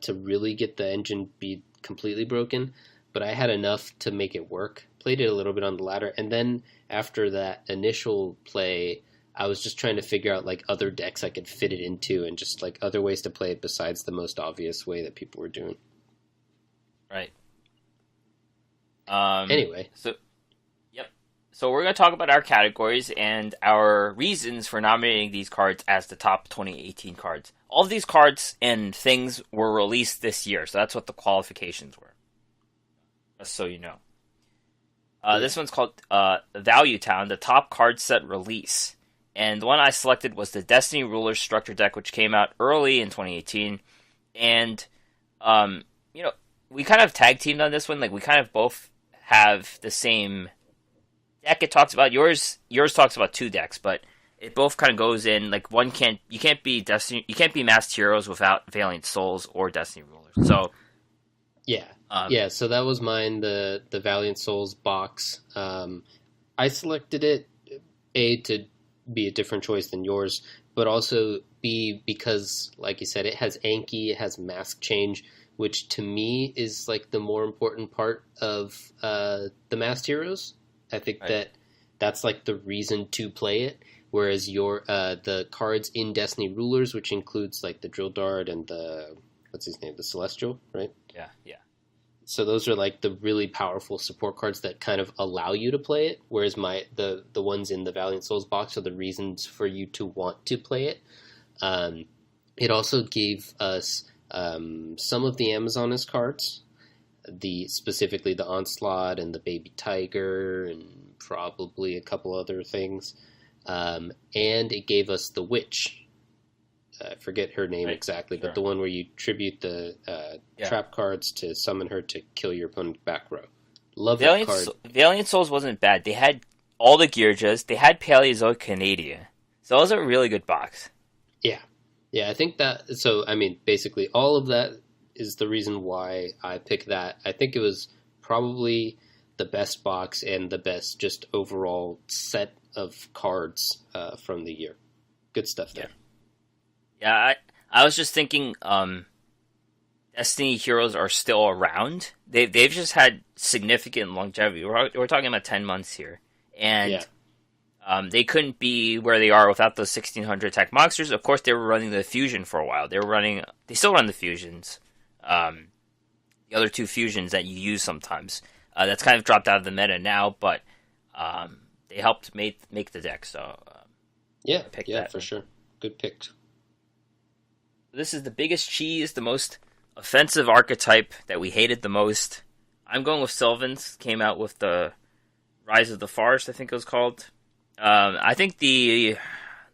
to really get the engine be completely broken, but I had enough to make it work. Played it a little bit on the ladder, and then after that initial play, I was just trying to figure out like other decks I could fit it into, and just like other ways to play it besides the most obvious way that people were doing. Right. Anyway, So yep. So we're gonna talk about our categories and our reasons for nominating these cards as the top 2018 cards. All of these cards and things were released this year, so that's what the qualifications were. Just so you know. This one's called Value Town, the top card set release. And the one I selected was the Destiny Ruler Structure deck, which came out early in 2018. And, you know, we kind of tag teamed on this one. Like, we kind of both have the same deck it talks about. Yours talks about two decks, but it both kind of goes in, like, you can't be Masked Heroes without Valiant Souls or Destiny Ruler. So, yeah, yeah. So that was mine, the Valiant Souls box. I selected it to be a different choice than yours, but also B because, like you said, it has Anki, it has Mask Change, which to me is like the more important part of the Masked Heroes. I think right. that's like the reason to play it. Whereas the cards in Destiny Rulers, which includes like the Drill Dart and the what's his name, the Celestial, right? Yeah. So those are like the really powerful support cards that kind of allow you to play it. Whereas the ones in the Valiant Souls box are the reasons for you to want to play it. It also gave us some of the Amazoness cards, specifically the Onslaught and the Baby Tiger and probably a couple other things. And it gave us the Witch. I forget her name Right. exactly, Sure. but the one where you tribute the trap cards to summon her to kill your opponent back row. Love that card. Valiant Souls wasn't bad. They had all the Gearjas. They had Paleozoic Canadia. So it was a really good box. Yeah, I think that. So I mean, basically, all of that is the reason why I picked that. I think it was probably the best box and the best just overall set of cards from the year. Good stuff there. Yeah, I was just thinking Destiny Heroes are still around. They've just had significant longevity. We're talking about 10 months here. And they couldn't be where they are without those 1600 attack monsters. Of course, they were running the fusion for a while. They still run the fusions. The other two fusions that you use sometimes. That's kind of dropped out of the meta now, but they helped make the deck. So yeah, that for sure. Good pick. This is the biggest cheese, the most offensive archetype that we hated the most. I'm going with Sylvans. Came out with the Rise of the Forest, I think it was called. I think the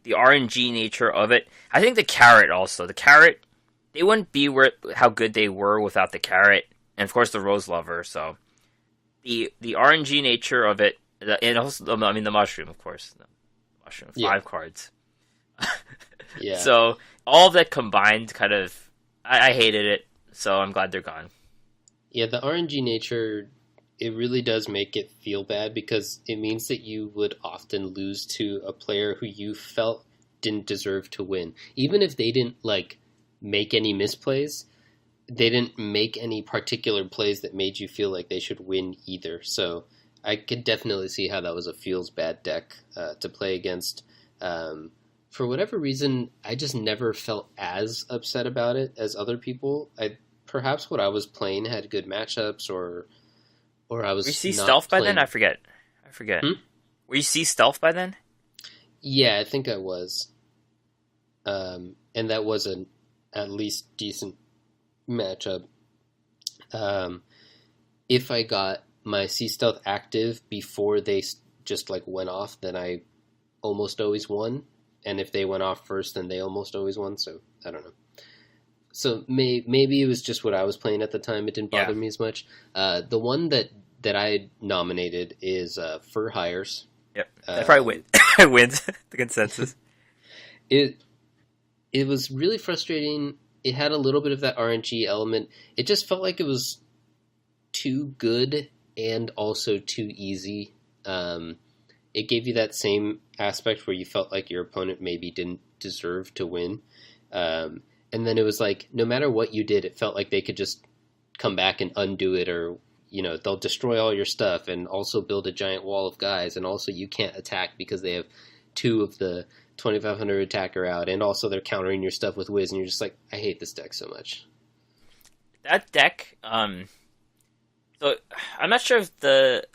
RNG nature of it. I think the carrot also. The carrot, they wouldn't be how good they were without the carrot, and of course the Rose Lover. So the RNG nature of it, and also I mean the mushroom, of course. The mushroom, 5 cards. Yeah. So all of that combined, kind of, I hated it. So I'm glad they're gone. Yeah, the RNG nature, it really does make it feel bad because it means that you would often lose to a player who you felt didn't deserve to win. Even if they didn't like make any misplays, they didn't make any particular plays that made you feel like they should win either. So I could definitely see how that was a feels bad deck to play against. for whatever reason, I just never felt as upset about it as other people. I perhaps what I was playing had good matchups, or I Were you was see not stealth by then? I playing. forget. I forget. Hmm? Were you see stealth by then? Yeah, I think I was, and that was an at least decent matchup. Um, if I got my sea stealth active before they just like went off, then I almost always won. And if they went off first, then they almost always won. So I don't know. So maybe it was just what I was playing at the time. It didn't Yeah. bother me as much. The one that I nominated is Fur Hires. Yep. That probably Um, wins the consensus. it it was really frustrating. It had a little bit of that RNG element. It just felt like it was too good and also too easy. Um, it gave you that same aspect where you felt like your opponent maybe didn't deserve to win. Um, and then it was like, no matter what you did, it felt like they could just come back and undo it, or they'll destroy all your stuff and also build a giant wall of guys, and also you can't attack because they have two of the 2500 attacker out, and also they're countering your stuff with Wiz, and you're just like, I hate this deck so much. That deck, so I'm not sure if the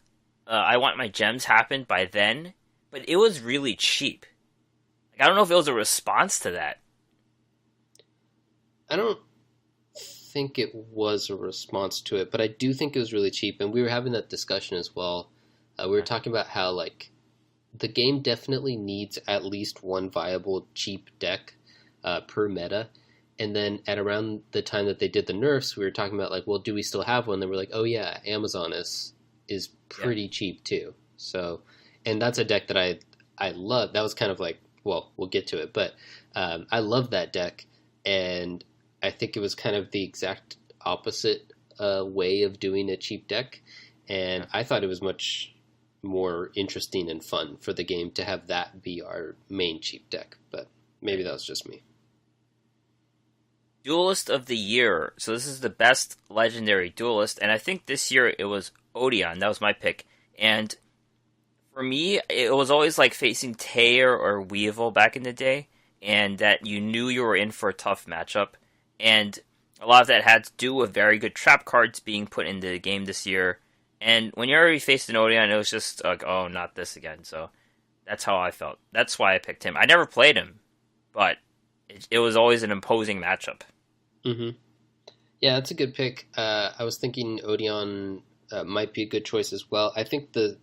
I want my gems happened by then, but it was really cheap. Like, I don't know if it was a response to that. I don't think it was a response to it, but I do think it was really cheap, and we were having that discussion as well. We were talking about how like the game definitely needs at least one viable cheap deck per meta. And then at around the time that they did the nerfs, we were talking about like, well, do we still have one? Then we're like, oh yeah, Amazon is Yeah. pretty cheap too. So, and that's a deck that I love. That was kind of like, well, we'll get to it, but I love that deck, and I think it was kind of the exact opposite way of doing a cheap deck, and Yeah. I thought it was much more interesting and fun for the game to have that be our main cheap deck. But maybe that was just me. Duelist of the year. So this is the best legendary duelist, and I think this year it was Odeon. That was my pick. And for me, it was always like facing Tear or Weevil back in the day, and that you knew you were in for a tough matchup. And a lot of that had to do with very good trap cards being put into the game this year. And when you already faced an Odeon, it was just like, oh, not this again. So that's how I felt. That's why I picked him. I never played him, but it was always an imposing matchup. Hmm. Yeah, that's a good pick. I was thinking Odeon might be a good choice as well. I think the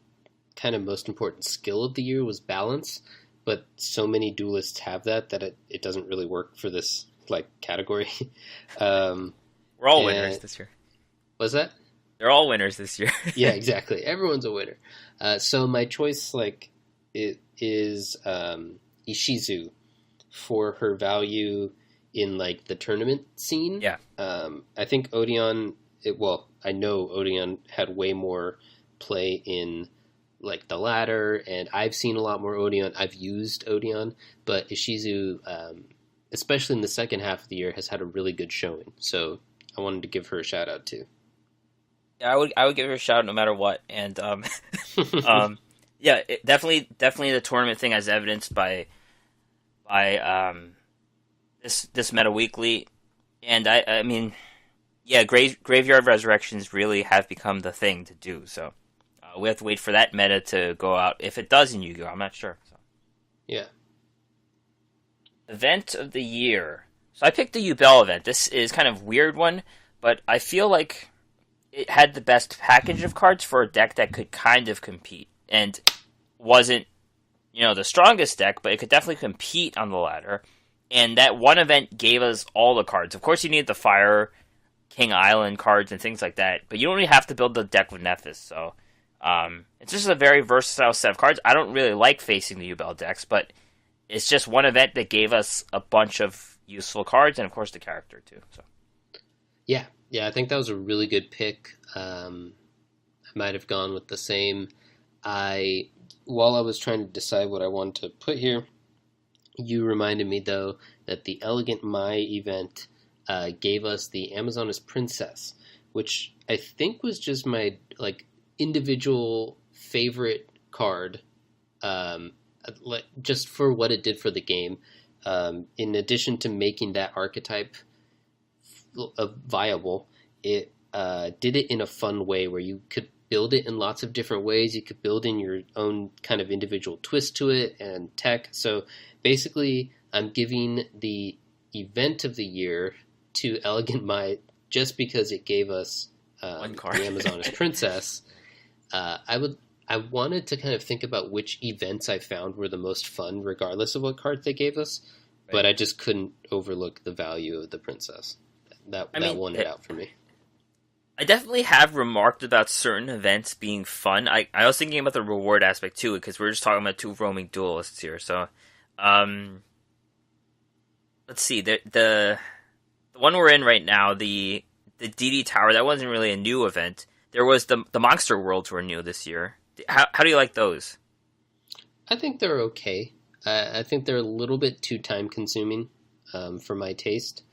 kind of most important skill of the year was balance, but so many duelists have that it doesn't really work for this like category. um, We're all winners and this year. was that? They're all winners this year. Yeah, exactly. Everyone's a winner. So my choice, like, it is Ishizu for her value in like the tournament scene. Yeah. I think Odeon. Well, I know Odeon had way more play in like the ladder, and I've seen a lot more Odeon. I've used Odeon, but Ishizu, especially in the second half of the year, has had a really good showing. So I wanted to give her a shout out too. Yeah, I would give her a shout no matter what. And yeah, definitely the tournament thing as evidenced by this Meta Weekly, and I mean, yeah, Graveyard Resurrections really have become the thing to do. So we have to wait for that meta to go out. If it does in Yu-Gi-Oh, I'm not sure. So. Yeah. Event of the year. So I picked the Yubel event. This is kind of a weird one, but I feel like it had the best package of cards for a deck that could kind of compete, and wasn't, the strongest deck, but it could definitely compete on the ladder. And that one event gave us all the cards. Of course, you need the Fire King Island cards and things like that, but you don't really have to build the deck with Nephis. So it's just a very versatile set of cards. I don't really like facing the Yubel decks, but it's just one event that gave us a bunch of useful cards, and of course the character too. So Yeah, I think that was a really good pick. I might have gone with the same. While I was trying to decide what I wanted to put here, you reminded me though that the Elegant Mai event gave us the Amazonas Princess, which I think was just my like individual favorite card. like just for what it did for the game. In addition to making that archetype viable, it did it in a fun way where you could build it in lots of different ways. You could build in your own kind of individual twist to it and tech. So basically, I'm giving the event of the year to Elegant Might just because it gave us One card. the Amazoness Princess. I wanted to kind of think about which events I found were the most fun, regardless of what cards they gave us. Right. But I just couldn't overlook the value of the princess. That won it out for me. I definitely have remarked about certain events being fun. I was thinking about the reward aspect too, because we're just talking about two roaming duelists here. So, let's see. The one we're in right now, the DD Tower, that wasn't really a new event. There was the Monster Worlds were new this year. How do you like those? I think they're okay. I think they're a little bit too time consuming for my taste,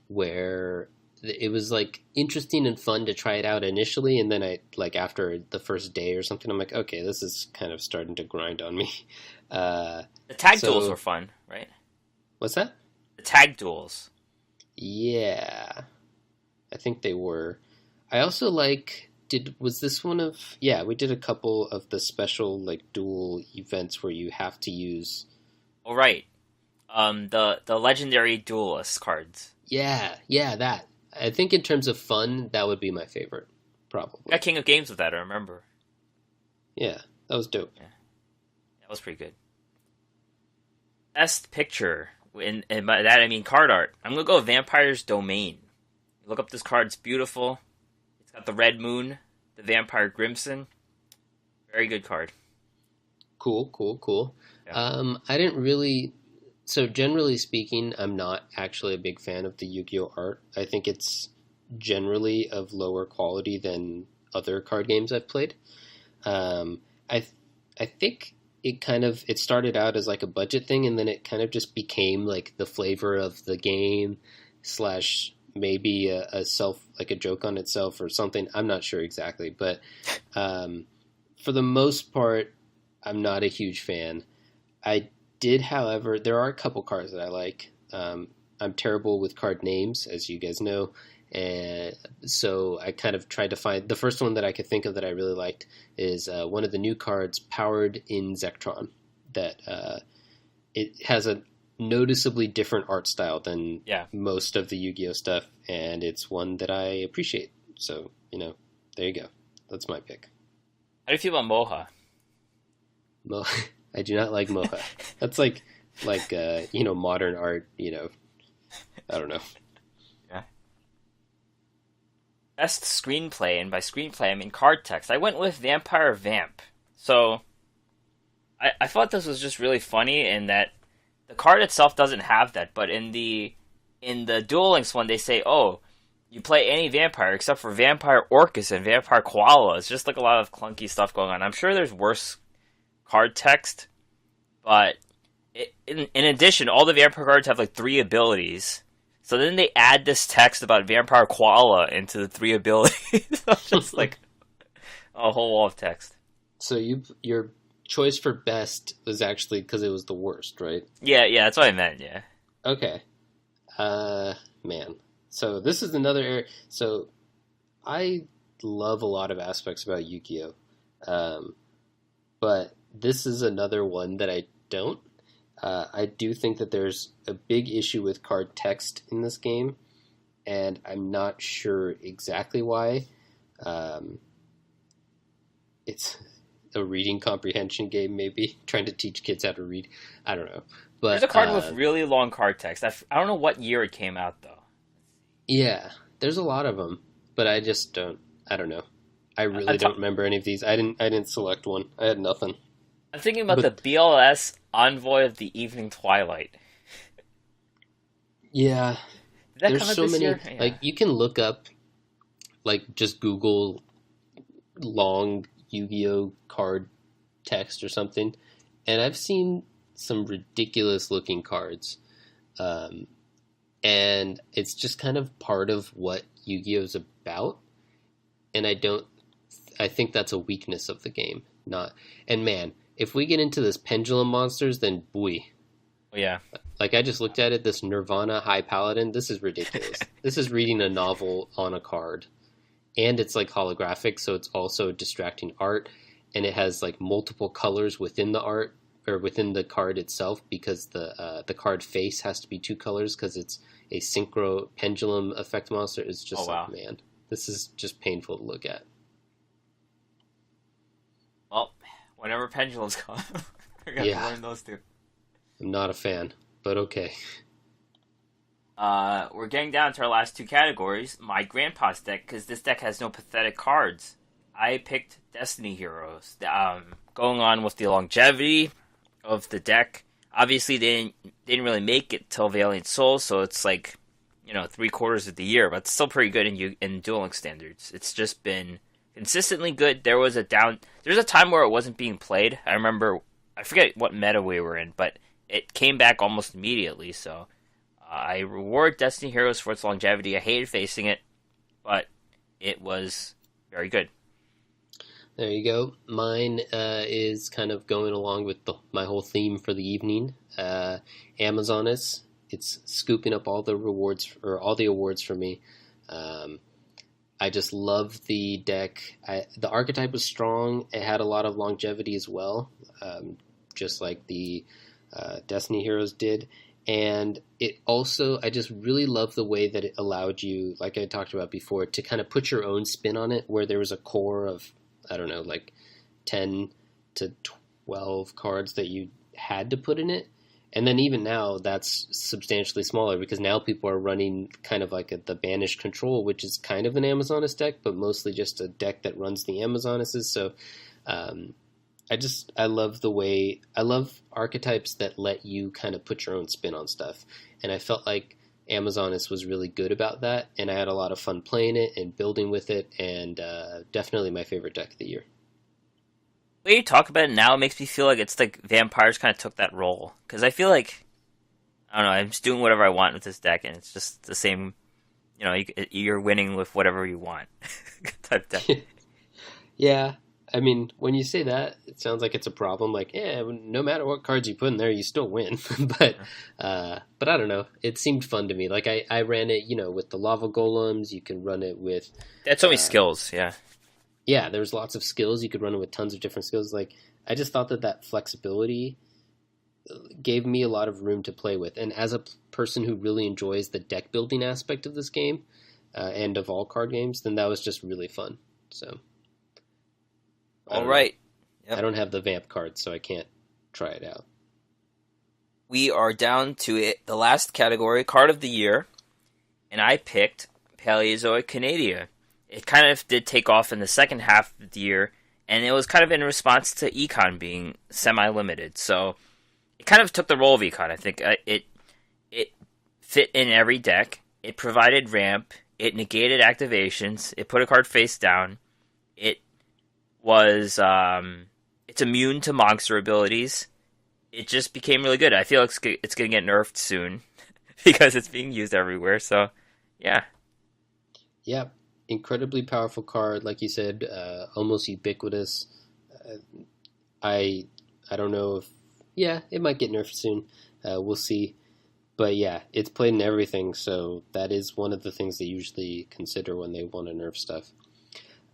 where it was like interesting and fun to try it out initially, and then I like after the first day or something, I'm like, okay, this is kind of starting to grind on me. The tag duels were fun, right? What's that? The tag duels. Yeah, I think they were. I also like. Was this one of? Yeah, we did a couple of the special like duel events where you have to use. Oh right, the legendary duelist cards. Yeah, that. I think in terms of fun, that would be my favorite, probably. Got King of Games with that, I remember. Yeah, that was dope. Yeah, that was pretty good. Best picture, and by that I mean card art. I'm gonna go Vampire's Domain. Look up this card; it's beautiful. It's got the red moon, the vampire Grimson. Very good card. Cool. Yeah. I didn't really. So generally speaking, I'm not actually a big fan of the Yu-Gi-Oh art. I think it's generally of lower quality than other card games I've played. I think it started out as like a budget thing, and then it kind of just became like the flavor of the game slash maybe a self like a joke on itself or something. I'm not sure exactly, but for the most part, I'm not a huge fan. I did, however, there are a couple cards that I like. I'm terrible with card names, as you guys know, and so I kind of tried to find the first one that I could think of that I really liked is one of the new cards, Powered in Zectron. That it has a noticeably different art style than most of the Yu-Gi-Oh stuff, and it's one that I appreciate. So there you go. That's my pick. How do you feel about Moha? I do not like Moha. That's like modern art. I don't know. Yeah. Best screenplay, and by screenplay I mean card text. I went with Vampire Vamp. So I thought this was just really funny in that the card itself doesn't have that, but in the Duel Links one they say, oh, you play any vampire except for Vampire Orcus and Vampire Koala. It's just like a lot of clunky stuff going on. I'm sure there's worse card text, but in addition, all the vampire cards have like 3 abilities. So then they add this text about Vampire Koala into the 3 abilities. Just like a whole wall of text. So your choice for best was actually because it was the worst, right? Yeah, that's what I meant. Yeah. Okay. Man. So this is another area. So I love a lot of aspects about Yu-Gi-Oh, but this is another one that I don't. I do think that there's a big issue with card text in this game, and I'm not sure exactly why. It's a reading comprehension game, maybe trying to teach kids how to read. I don't know, but there's a card with really long card text. I don't know what year it came out though. Yeah, there's a lot of them, but I just don't. I don't know. I really don't remember any of these. I didn't select one. I had nothing. I'm thinking about the BLS Envoy of the Evening Twilight. Yeah, Did that there's come out so this many. year? Yeah. Like you can look up, like just Google long Yu-Gi-Oh card text or something, and I've seen some ridiculous looking cards, and it's just kind of part of what Yu-Gi-Oh is about, and I think that's a weakness of the game. And man, if we get into this pendulum monsters, then boy. Oh, yeah. Like I just looked at it, this Nirvana High Paladin, this is ridiculous. This is reading a novel on a card. And it's like holographic, so it's also distracting art. And it has like multiple colors within the art or within the card itself because the card face has to be two colors because it's a synchro pendulum effect monster. It's just Oh, wow. like, man, this is just painful to look at. Well, whenever pendulums come, we're going to Yeah, learn those two. I'm not a fan, but okay. We're getting down to our last two categories. My grandpa's deck, because this deck has no pathetic cards. I picked Destiny Heroes. Going on with the longevity of the deck. Obviously, they didn't really make it till Valiant Souls, so it's like, 3/4 of the year, but it's still pretty good in dueling standards. It's just been consistently good. There's a time where it wasn't being played. I forget what meta we were in, but it came back almost immediately, so I reward Destiny Heroes for its longevity. I hated facing it, but it was very good. There you go. Mine is kind of going along with my whole theme for the evening. Amazonas. It's scooping up all the rewards or all the awards for me. I just love the deck. The archetype was strong. It had a lot of longevity as well, just like the Destiny Heroes did. And it also, I just really love the way that it allowed you, like I talked about before, to kind of put your own spin on it, where there was a core of, I don't know, like 10 to 12 cards that you had to put in it. And then even now, that's substantially smaller because now people are running kind of like the Banished Control, which is kind of an Amazonas deck, but mostly just a deck that runs the Amazonases. So I love I love archetypes that let you kind of put your own spin on stuff. And I felt like Amazonas was really good about that. And I had a lot of fun playing it and building with it. And definitely my favorite deck of the year. The way you talk about it now makes me feel like it's like Vampires kind of took that role. Because I feel like, I don't know, I'm just doing whatever I want with this deck, and it's just the same, you're winning with whatever you want type deck. Yeah. I mean, when you say that, it sounds like it's a problem. Like, yeah, no matter what cards you put in there, you still win. but I don't know. It seemed fun to me. Like I ran it, with the lava golems. You can run it with. That's only skills, yeah. Yeah, there's lots of skills. You could run it with tons of different skills. Like, I just thought that flexibility gave me a lot of room to play with. And as a person who really enjoys the deck building aspect of this game and of all card games, then that was just really fun. So. All right. Yep. I don't have the Vamp card, so I can't try it out. We are down to it. The last category, Card of the Year, and I picked Paleozoic Canadia. It kind of did take off in the second half of the year, and it was kind of in response to Econ being semi-limited. So it kind of took the role of Econ. I think it fit in every deck. It provided ramp. It negated activations. It put a card face down. It was it's immune to monster abilities. It just became really good. I feel like it's going to get nerfed soon because it's being used everywhere. So, yeah. Yep. Incredibly powerful card, like you said, almost ubiquitous. I don't know if, it might get nerfed soon. We'll see. But yeah, it's played in everything, so that is one of the things they usually consider when they want to nerf stuff.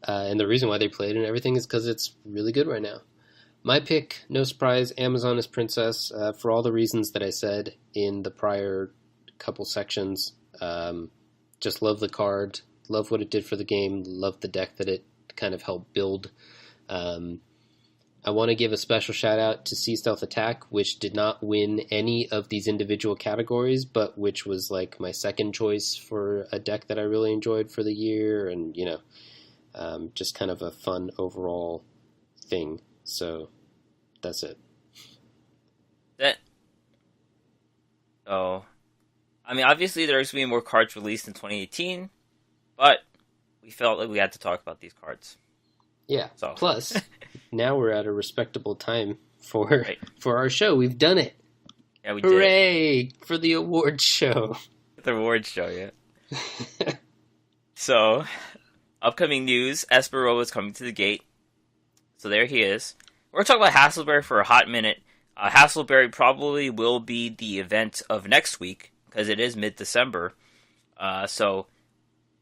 And the reason why they play it in everything is because it's really good right now. My pick, no surprise, Amazonas Princess, for all the reasons that I said in the prior couple sections. Just love the card. Love what it did for the game. Love the deck that it kind of helped build. I want to give a special shout out to Sea Stealth Attack, which did not win any of these individual categories, but which was like my second choice for a deck that I really enjoyed for the year, and just kind of a fun overall thing. So that's it. I mean, obviously there's going to be more cards released in 2018. But we felt like we had to talk about these cards. Yeah. So. Plus, now we're at a respectable time for our show. We've done it. Yeah, we Hooray! did. For the awards show. The awards show, yeah. So, upcoming news, Esperoa is coming to the gate. So there he is. we're talking about Hasselberry for a hot minute. Hasselberry probably will be the event of next week because it is mid-December. So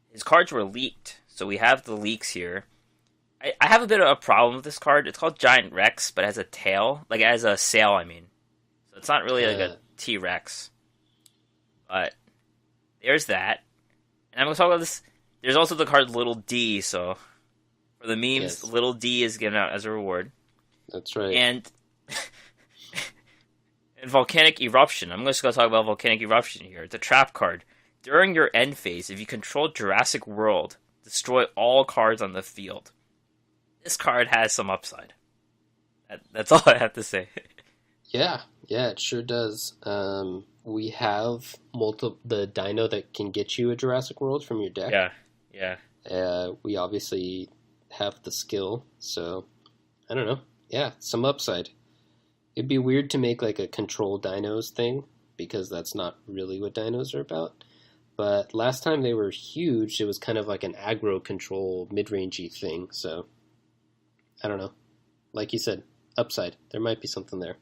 his cards were leaked. So we have the leaks here. I have a bit of a problem with this card. It's called Giant Rex, but it has a tail. Like, it has a sail, I mean. So it's not really like a T-Rex. But there's that. And I'm going to talk about this. There's also the card Little D, so for the memes, Yes. Little D is given out as a reward. That's right. And Volcanic Eruption. I'm just going to talk about Volcanic Eruption here. It's a trap card. During your end phase, if you control Jurassic World, destroy all cards on the field. This card has some upside. That's all I have to say. Yeah, it sure does. We have the dino that can get you a Jurassic World from your deck. Yeah. We obviously have the skill, so I don't know. Yeah, some upside. It'd be weird to make like a control dinos thing, because that's not really what dinos are about. But last time they were huge, it was kind of like an aggro control mid-rangey thing, so I don't know. Like you said, upside. There might be something there.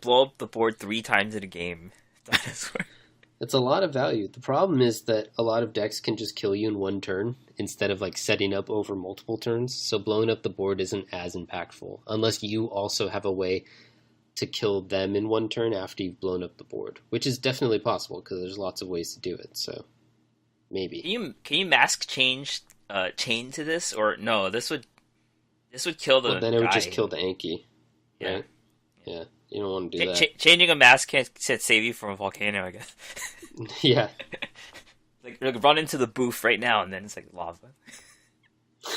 Blow up the board 3 times in a game. Dinosaur. It's a lot of value. The problem is that a lot of decks can just kill you in one turn instead of like setting up over multiple turns. So blowing up the board isn't as impactful unless you also have a way to kill them in one turn after you've blown up the board, which is definitely possible because there's lots of ways to do it. So maybe. Can you mask chain to this, or no? This would kill the. Well, then it would guy. just kill the Anki. Yeah. Right? Yeah. You don't want to do that. Changing a mask can't save you from a volcano, I guess. Yeah. Like run into the booth right now, and then it's like lava.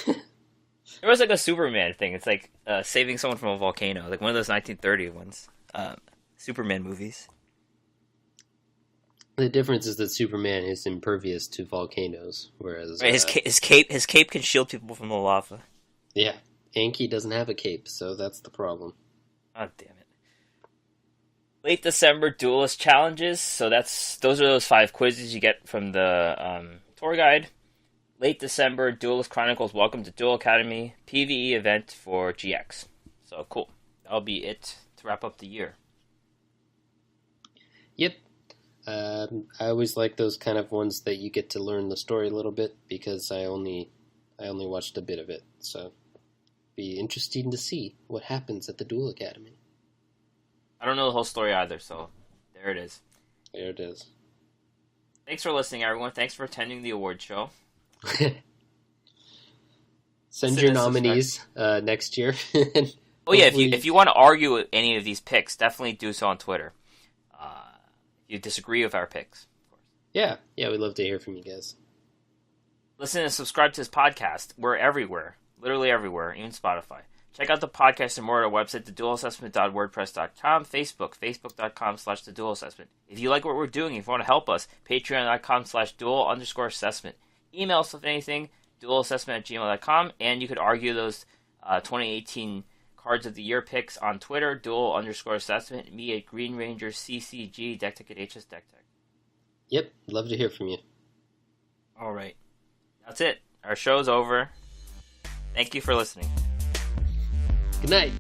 There was like a Superman thing. It's like saving someone from a volcano, like one of those 1930 ones. Superman movies. The difference is that Superman is impervious to volcanoes, whereas Right, his cape can shield people from the lava. yeah, Anki doesn't have a cape, so that's the problem. Oh damn it! Late December duelist challenges. So those are those 5 quizzes you get from the tour guide. Late December Duelist Chronicles. Welcome to Duel Academy PvE event for GX. So cool. That'll be it to wrap up the year. Yep. I always like those kind of ones that you get to learn the story a little bit because I only watched a bit of it, so be interesting to see what happens at the Duel Academy. I don't know the whole story either, so there it is. There it is. Thanks for listening, everyone. Thanks for attending the award show. Send your nominees next year. Oh yeah, if you want to argue with any of these picks, definitely do so on Twitter. If you disagree with our picks, of course. Yeah, we'd love to hear from you guys. Listen and subscribe to this podcast. We're everywhere. Literally everywhere, even Spotify. Check out the podcast and more at our website, theduelassessment.wordpress.com, facebook.com/theduelassessment. If you like what we're doing, if you want to help us, patreon.com/duel_assessment. Email us with anything, duelassessment@gmail.com, and you could argue those 2018 Cards of the Year picks on Twitter, duel_assessment, me at Green Ranger CCG, deck tech at HS deck tech. Yep, love to hear from you. All right. That's it. Our show's over. Thank you for listening. Good night.